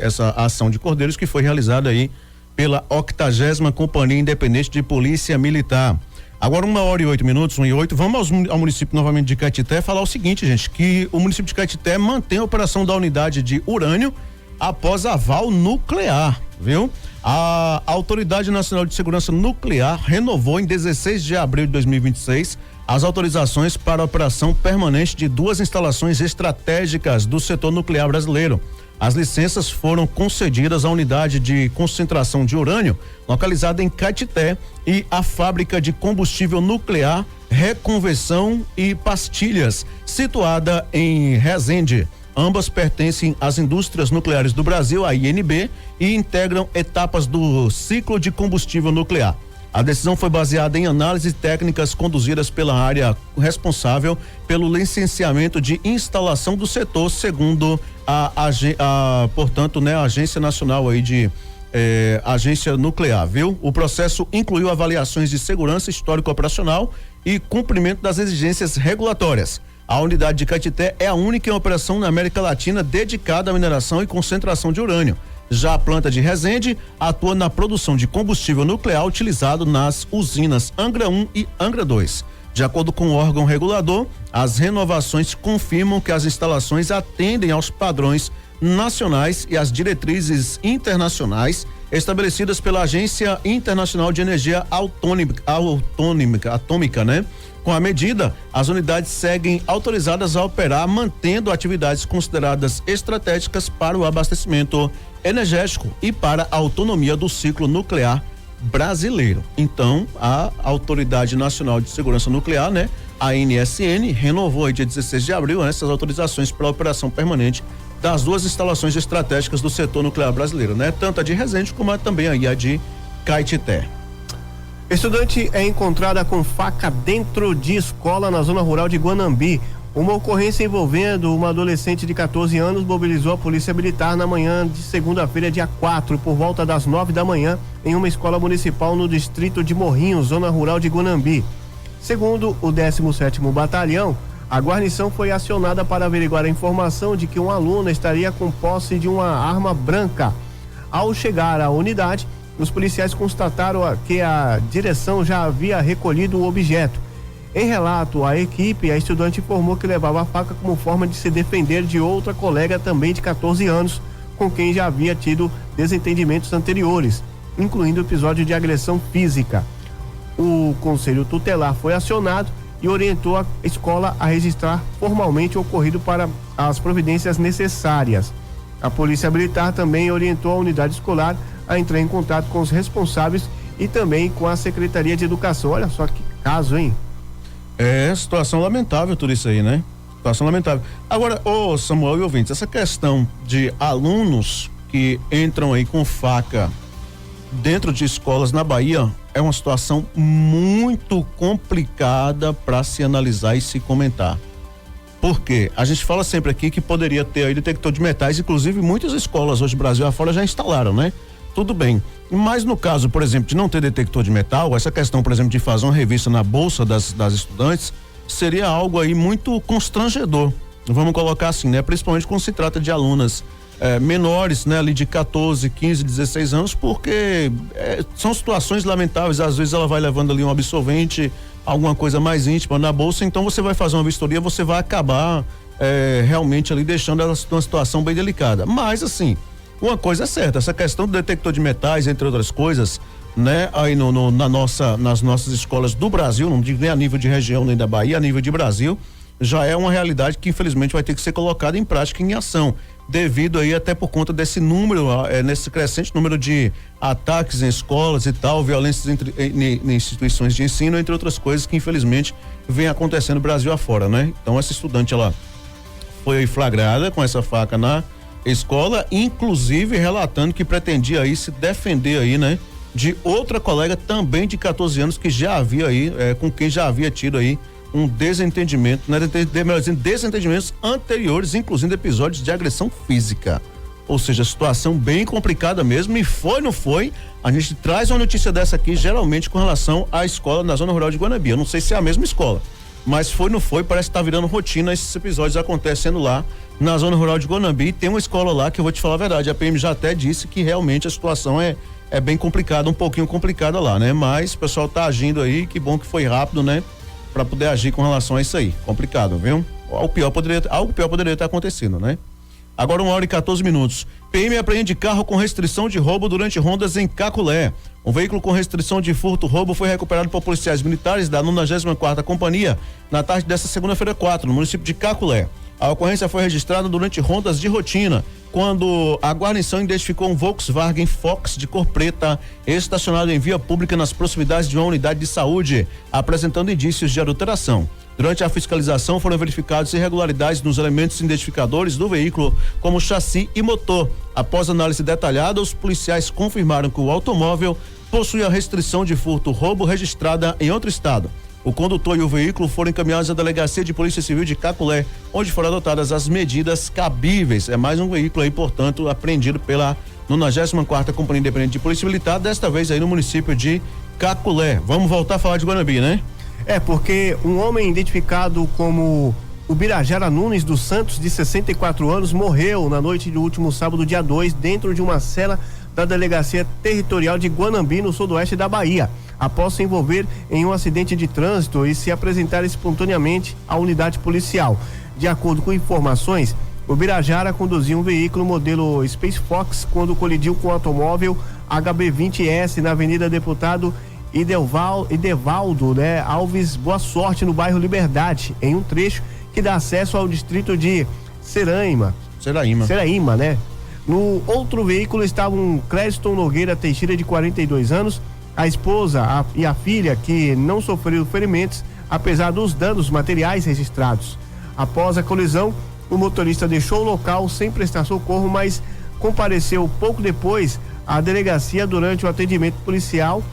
S3: Essa ação de Cordeiros que foi realizada aí pela 80ª Companhia Independente de Polícia Militar. Agora 1h08, 1h08, vamos ao município novamente de Caetité falar o seguinte, gente, que o município de Caetité mantém a operação da unidade de urânio após aval nuclear, viu? A Autoridade Nacional de Segurança Nuclear renovou em 16 de abril de 2026 as autorizações para a operação permanente de 2 instalações estratégicas do setor nuclear brasileiro. As licenças foram concedidas à unidade de concentração de urânio localizada em Caetité e à fábrica de combustível nuclear, reconversão e pastilhas, situada em Resende. Ambas pertencem às Indústrias Nucleares do Brasil, a INB, e integram etapas do ciclo de combustível nuclear. A decisão foi baseada em análises técnicas conduzidas pela área responsável pelo licenciamento de instalação do setor, segundo portanto, né, a Agência Nacional aí de Agência Nuclear, viu? O processo incluiu avaliações de segurança histórico operacional e cumprimento das exigências regulatórias. A unidade de Caetité é a única em operação na América Latina dedicada à mineração e concentração de urânio. Já a planta de Resende atua na produção de combustível nuclear utilizado nas usinas Angra 1 e Angra 2. De acordo com o órgão regulador, as renovações confirmam que as instalações atendem aos padrões nacionais e às diretrizes internacionais estabelecidas pela Agência Internacional de Energia Atômica, né? Com a medida, as unidades seguem autorizadas a operar, mantendo atividades consideradas estratégicas para o abastecimento energético e para a autonomia do ciclo nuclear brasileiro. Então, a Autoridade Nacional de Segurança Nuclear, né, a ANSN, renovou aí dia 16 de abril essas autorizações para a operação permanente das 2 instalações estratégicas do setor nuclear brasileiro, né? Tanto a de Resende como também aí a de Caetité.
S2: Estudante é encontrada com faca dentro de escola na zona rural de Guanambi. Uma ocorrência envolvendo uma adolescente de 14 anos mobilizou a Polícia Militar na manhã de segunda-feira, dia 4, por volta das 9 da manhã, em uma escola municipal no distrito de Morrinhos, zona rural de Guanambi. Segundo o 17º Batalhão, a guarnição foi acionada para averiguar a informação de que um aluno estaria com posse de uma arma branca. Ao chegar à unidade, os policiais constataram que a direção já havia recolhido o objeto. Em relato à equipe, a estudante informou que levava a faca como forma de se defender de outra colega também de 14 anos, com quem já havia tido desentendimentos anteriores, incluindo episódio de agressão física. O Conselho Tutelar foi acionado e orientou a escola a registrar formalmente o ocorrido para as providências necessárias. A Polícia Militar também orientou a unidade escolar a entrar em contato com os responsáveis e também com a Secretaria de Educação. Olha só que caso, hein?
S3: É situação lamentável tudo isso aí, né? Situação lamentável. Agora, ô Samuel e ouvintes, essa questão de alunos que entram aí com faca dentro de escolas na Bahia é uma situação muito complicada para se analisar e se comentar. Porque a gente fala sempre aqui que poderia ter aí detector de metais, inclusive muitas escolas hoje Brasil afora já instalaram, né? Tudo bem. Mas no caso, por exemplo, de não ter detector de metal, essa questão, por exemplo, de fazer uma revista na bolsa das estudantes, seria algo aí muito constrangedor. Vamos colocar assim, né? Principalmente quando se trata de alunas menores, né? Ali de 14, 15, 16 anos, porque são situações lamentáveis. Às vezes ela vai levando ali um absorvente, alguma coisa mais íntima na bolsa, então você vai fazer uma vistoria, você vai acabar realmente ali deixando ela numa situação bem delicada. Mas assim, uma coisa é certa, essa questão do detector de metais, entre outras coisas, né? Aí nas nossas escolas do Brasil, não digo nem a nível de região nem da Bahia, a nível de Brasil, já é uma realidade que infelizmente vai ter que ser colocada em prática, em ação, devido aí até por conta desse número, nesse crescente número de ataques em escolas e tal, violências em instituições de ensino, entre outras coisas que infelizmente vem acontecendo no Brasil afora, né? Então essa estudante, ela foi flagrada com essa faca na escola, inclusive relatando que pretendia aí se defender aí, né? De outra colega também de 14 anos que já havia aí, com quem já havia tido aí um desentendimento, né? Desentendimentos anteriores, inclusive episódios de agressão física. Ou seja, situação bem complicada mesmo, e não foi, a gente traz uma notícia dessa aqui, geralmente com relação à escola na zona rural de Guanabi. Eu não sei se é a mesma escola, mas não foi, parece que tá virando rotina esses episódios acontecendo lá na zona rural de Guanabi. Tem uma escola lá que eu vou te falar a verdade, a PM já até disse que realmente a situação é bem complicada, um pouquinho complicada lá, né? Mas o pessoal tá agindo aí, que bom que foi rápido, né? Para poder agir com relação a isso aí. Complicado, viu? Algo pior poderia ter acontecido, né? Agora 1h14. PM apreende carro com restrição de roubo durante rondas em Caculé. Um veículo com restrição de furto-roubo foi recuperado por policiais militares da 94ª Companhia na tarde desta segunda-feira 4, no município de Caculé. A ocorrência foi registrada durante rondas de rotina, quando a guarnição identificou um Volkswagen Fox de cor preta estacionado em via pública nas proximidades de uma unidade de saúde, apresentando indícios de adulteração. Durante a fiscalização foram verificadas irregularidades nos elementos identificadores do veículo, como chassi e motor. Após análise detalhada, os policiais confirmaram que o automóvel possui a restrição de furto-roubo registrada em outro estado. O condutor e o veículo foram encaminhados à Delegacia de Polícia Civil de Caculé, onde foram adotadas as medidas cabíveis. É mais um veículo aí, portanto, apreendido pela 94ª Companhia Independente de Polícia Militar, desta vez aí no município de Caculé. Vamos voltar a falar de Guanabi, né?
S2: Porque um homem identificado como o Birajara Nunes dos Santos, de 64 anos, morreu na noite do último sábado, dia 2, dentro de uma cela da Delegacia Territorial de Guanambi, no sudoeste da Bahia, após se envolver em um acidente de trânsito e se apresentar espontaneamente à unidade policial. De acordo com informações, o Birajara conduzia um veículo modelo Space Fox quando colidiu com o automóvel HB20S na Avenida Deputado Idevaldo, né, Alves Boa Sorte, no bairro Liberdade, em um trecho que dá acesso ao distrito de Seraíma, né? No outro veículo estava um Cléston Nogueira Teixeira, de 42 anos, a esposa e a filha, que não sofreram ferimentos, apesar dos danos materiais registrados. Após a colisão, o motorista deixou o local sem prestar socorro, mas compareceu pouco depois à delegacia. Durante o atendimento policial,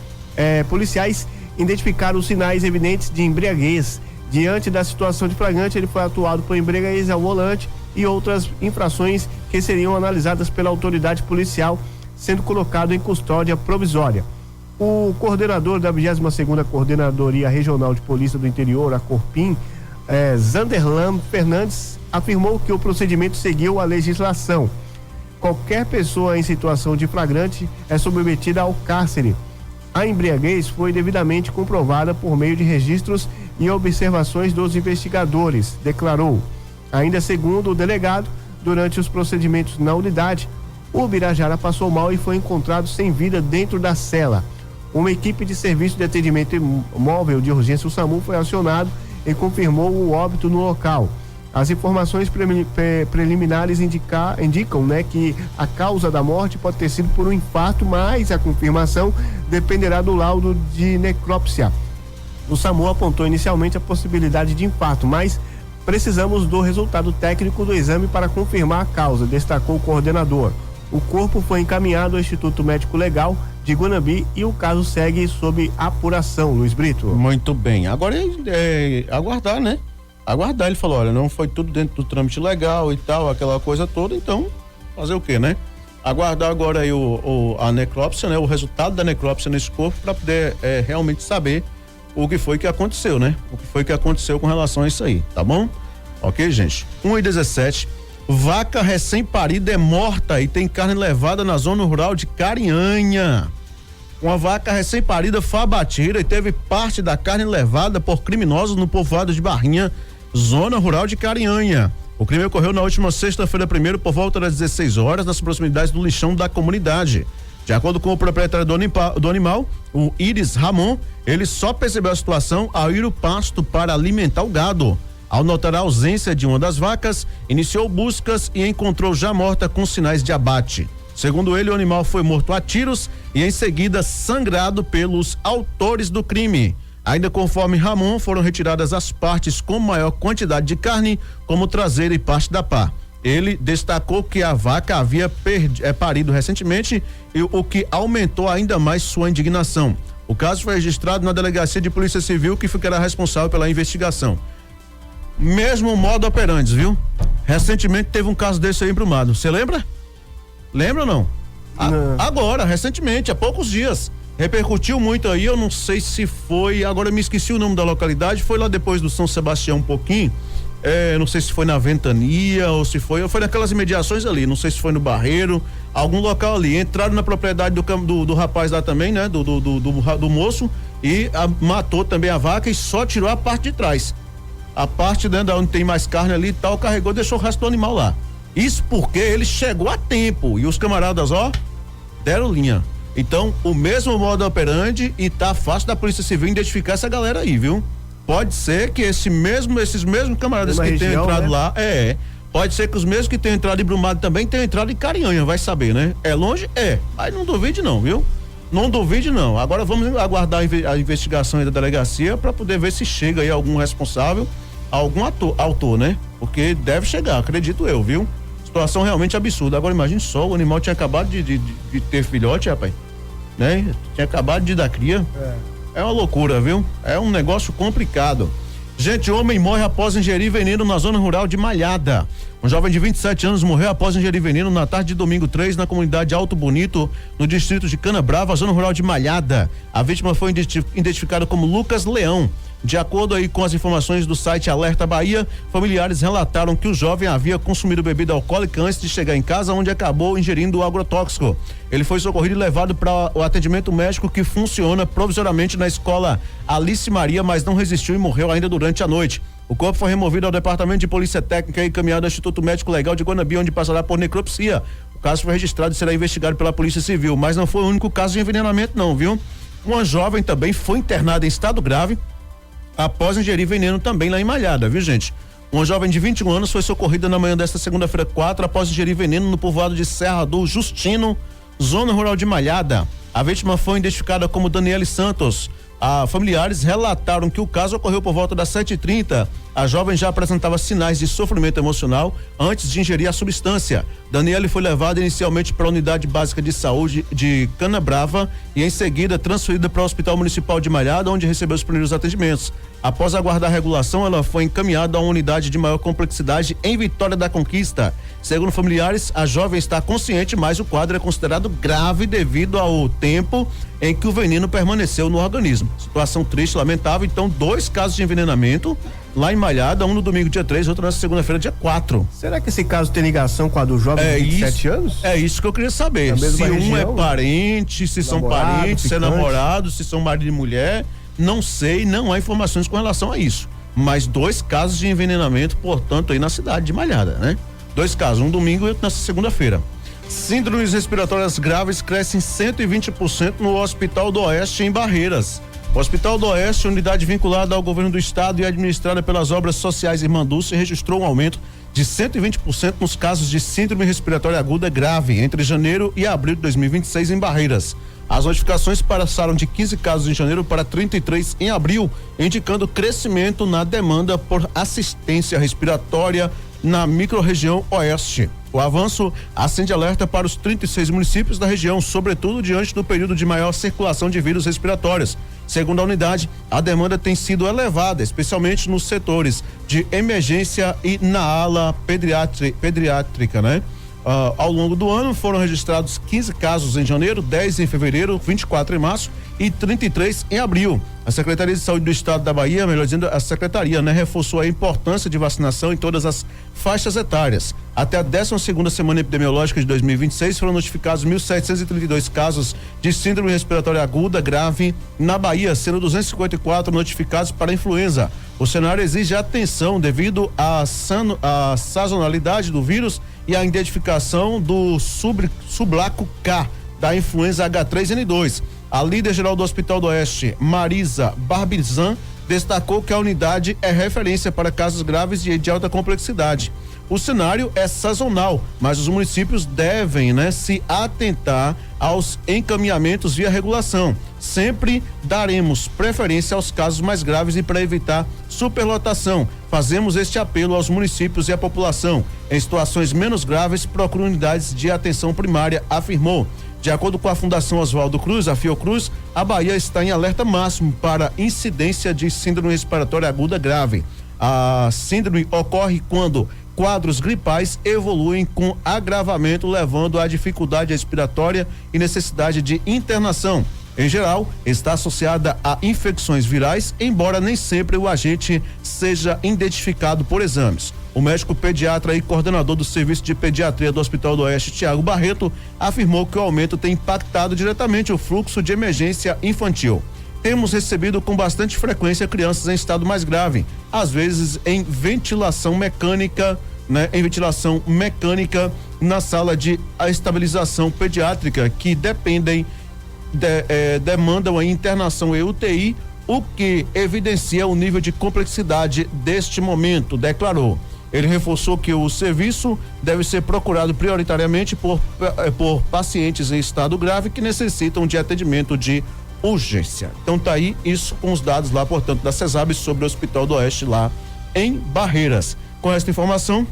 S2: policiais identificaram os sinais evidentes de embriaguez. Diante da situação de flagrante, ele foi atuado por embriaguez ao volante e outras infrações que seriam analisadas pela autoridade policial, sendo colocado em custódia provisória. O coordenador da 22ª Coordenadoria Regional de Polícia do Interior, a Corpim, Zanderlan Fernandes, afirmou que o procedimento seguiu a legislação. Qualquer pessoa em situação de flagrante é submetida ao cárcere. A embriaguez foi devidamente comprovada por meio de registros e observações dos investigadores, declarou. Ainda segundo o delegado, durante os procedimentos na unidade, o Birajara passou mal e foi encontrado sem vida dentro da cela. Uma equipe de serviço de atendimento móvel de urgência, o SAMU, foi acionado e confirmou o óbito no local. As informações preliminares indicam, né, que a causa da morte pode ter sido por um infarto, mas a confirmação dependerá do laudo de necrópsia. O SAMU apontou inicialmente a possibilidade de infarto, mas precisamos do resultado técnico do exame para confirmar a causa, destacou o coordenador. O corpo foi encaminhado ao Instituto Médico Legal de Guanabi e o caso segue sob apuração, Luiz Brito.
S3: Muito bem. Agora aguardar, né? aguardar. Ele falou, olha, não foi tudo dentro do trâmite legal e tal, aquela coisa toda, então fazer o quê, né? Aguardar agora aí a necrópsia, né? O resultado da necrópsia nesse corpo para poder realmente saber o que foi que aconteceu, né? O que foi que aconteceu com relação a isso aí, tá bom? Ok, gente? 1h17, vaca recém-parida é morta e tem carne levada na zona rural de Carinhanha. Uma vaca recém-parida foi abatida e teve parte da carne levada por criminosos no povoado de Barrinha, zona rural de Carinhanha. O crime ocorreu na última sexta-feira, primeiro, por volta das 16 horas, nas proximidades do lixão da comunidade. De acordo com o proprietário do animal, o Iris Ramon, ele só percebeu a situação ao ir ao pasto para alimentar o gado. Ao notar a ausência de uma das vacas, iniciou buscas e encontrou já morta com sinais de abate. Segundo ele, o animal foi morto a tiros e em seguida sangrado pelos autores do crime. Ainda conforme Ramon, foram retiradas as partes com maior quantidade de carne, como traseira e parte da pá. Ele destacou que a vaca havia parido recentemente, o que aumentou ainda mais sua indignação. O caso foi registrado na Delegacia de Polícia Civil, que ficará responsável pela investigação. Mesmo modo operandi, viu? Recentemente teve um caso desse aí em Brumado. Você lembra? Lembra ou não? Agora, recentemente, há poucos dias. Repercutiu muito aí, eu não sei se foi, agora eu me esqueci o nome da localidade, foi lá depois do São Sebastião um pouquinho, não sei se foi na Ventania ou se foi naquelas imediações ali, não sei se foi no Barreiro, algum local ali, entraram na propriedade do rapaz lá também, né, do moço, e matou também a vaca e só tirou a parte de trás, a parte, né, da onde tem mais carne ali e tal, carregou, deixou o resto do animal lá. Isso porque ele chegou a tempo e os camaradas, deram linha. Então, o mesmo modo operandi e tá fácil da Polícia Civil identificar essa galera aí, viu? Pode ser que esses mesmos camaradas que tenham entrado, né, lá, pode ser que os mesmos que tenham entrado em Brumado também tenham entrado em Carinhanha, vai saber, né? É longe? Mas não duvide não, viu? Não duvide não. Agora vamos aguardar a investigação aí da delegacia para poder ver se chega aí algum responsável, algum autor, né? Porque deve chegar, acredito eu, viu? Situação realmente absurda. Agora imagine só, o animal tinha acabado de ter filhote, rapaz, né? Tinha acabado de dar cria. É uma loucura, viu? É um negócio complicado. Gente, homem morre após ingerir veneno na zona rural de Malhada. Um jovem de 27 anos morreu após ingerir veneno na tarde de domingo 3 na comunidade Alto Bonito, no distrito de Canabrava, zona rural de Malhada. A vítima foi identificada como Lucas Leão. De acordo aí com as informações do site Alerta Bahia, familiares relataram que o jovem havia consumido bebida alcoólica antes de chegar em casa, onde acabou ingerindo o agrotóxico. Ele foi socorrido e levado para o atendimento médico que funciona provisoriamente na escola Alice Maria, mas não resistiu e morreu ainda durante a noite. O corpo foi removido ao Departamento de Polícia Técnica e encaminhado ao Instituto Médico Legal de Guanabi, onde passará por necropsia. O caso foi registrado e será investigado pela Polícia Civil, mas não foi o único caso de envenenamento não, viu? Uma jovem também foi internada em estado grave após ingerir veneno também lá em Malhada, viu, gente? Uma jovem de 21 anos foi socorrida na manhã desta segunda-feira 4 após ingerir veneno no povoado de Serra do Justino, zona rural de Malhada. A vítima foi identificada como Daniele Santos. Familiares relataram que o caso ocorreu por volta das 7h30. A jovem já apresentava sinais de sofrimento emocional antes de ingerir a substância. Daniele foi levada inicialmente para a Unidade Básica de Saúde de Canabrava e em seguida transferida para o Hospital Municipal de Malhada, onde recebeu os primeiros atendimentos. Após aguardar a regulação, ela foi encaminhada a uma unidade de maior complexidade em Vitória da Conquista. Segundo familiares, a jovem está consciente, mas o quadro é considerado grave devido ao tempo em que o veneno permaneceu no organismo. Situação triste, lamentável. Então, 2 casos de envenenamento lá em Malhada, um no domingo dia 3, outro na segunda-feira dia 4.
S2: Será que esse caso tem ligação com a do jovem de 27 anos?
S3: É isso que eu queria saber. Se um é parente, se são parentes, se é namorado, se são marido e mulher, não sei, não há informações com relação a isso. Mas 2 casos de envenenamento, portanto, aí na cidade de Malhada, né? 2 casos, um domingo e outro na segunda-feira. Síndromes respiratórias graves crescem 120% no Hospital do Oeste em Barreiras. O Hospital do Oeste, unidade vinculada ao governo do estado e administrada pelas obras sociais Irmã Dulce, registrou um aumento de 120% nos casos de síndrome respiratória aguda grave entre janeiro e abril de 2026 em Barreiras. As notificações passaram de 15 casos em janeiro para 33 em abril, indicando crescimento na demanda por assistência respiratória na microrregião oeste. O avanço acende alerta para os 36 municípios da região, sobretudo diante do período de maior circulação de vírus respiratórios. Segundo a unidade, a demanda tem sido elevada, especialmente nos setores de emergência e na ala pediátrica, né? Ao longo do ano foram registrados 15 casos em janeiro, 10 em fevereiro, 24 em março e 33 em abril. A Secretaria de Saúde do Estado da Bahia, melhor dizendo, a Secretaria, né, reforçou a importância de vacinação em todas as faixas etárias. Até a 12ª semana epidemiológica de 2026 foram notificados 1.732 casos de síndrome respiratória aguda grave na Bahia, sendo 254 notificados para influenza. O cenário exige atenção devido à sazonalidade do vírus e a identificação do sublaco K da influenza H3N2. A líder geral do Hospital do Oeste, Marisa Barbizan, destacou que a unidade é referência para casos graves e de alta complexidade. O cenário é sazonal, mas os municípios devem, né, se atentar aos encaminhamentos via regulação. Sempre daremos preferência aos casos mais graves e para evitar superlotação. Fazemos este apelo aos municípios e à população. Em situações menos graves, procure unidades de atenção primária, afirmou. De acordo com a Fundação Oswaldo Cruz, a Fiocruz, a Bahia está em alerta máximo para incidência de síndrome respiratória aguda grave. A síndrome ocorre quando quadros gripais evoluem com agravamento, levando à dificuldade respiratória e necessidade de internação. Em geral, está associada a infecções virais, embora nem sempre o agente seja identificado por exames. O médico pediatra e coordenador do Serviço de Pediatria do Hospital do Oeste, Tiago Barreto, afirmou que o aumento tem impactado diretamente o fluxo de emergência infantil. Temos recebido com bastante frequência crianças em estado mais grave, às vezes em ventilação mecânica, né? Em ventilação mecânica na sala de estabilização pediátrica, que demandam a internação em UTI, o que evidencia o nível de complexidade deste momento, declarou. Ele reforçou que o serviço deve ser procurado prioritariamente por pacientes em estado grave que necessitam de atendimento de urgência. Então tá aí isso com os dados lá, portanto, da CESAB sobre o Hospital do Oeste lá em Barreiras. Com esta informação,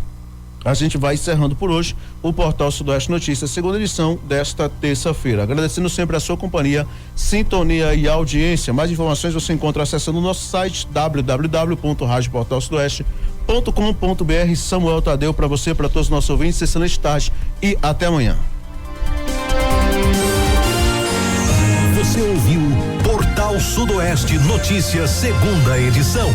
S3: a gente vai encerrando por hoje o Portal Sudoeste Notícias, segunda edição desta terça-feira. Agradecendo sempre a sua companhia, sintonia e audiência. Mais informações você encontra acessando o nosso site www.radioportalsudoeste.com.br. Samuel Tadeu para você, para todos os nossos ouvintes, excelente tarde e até amanhã.
S1: Você ouviu Portal Sudoeste Notícias, segunda edição.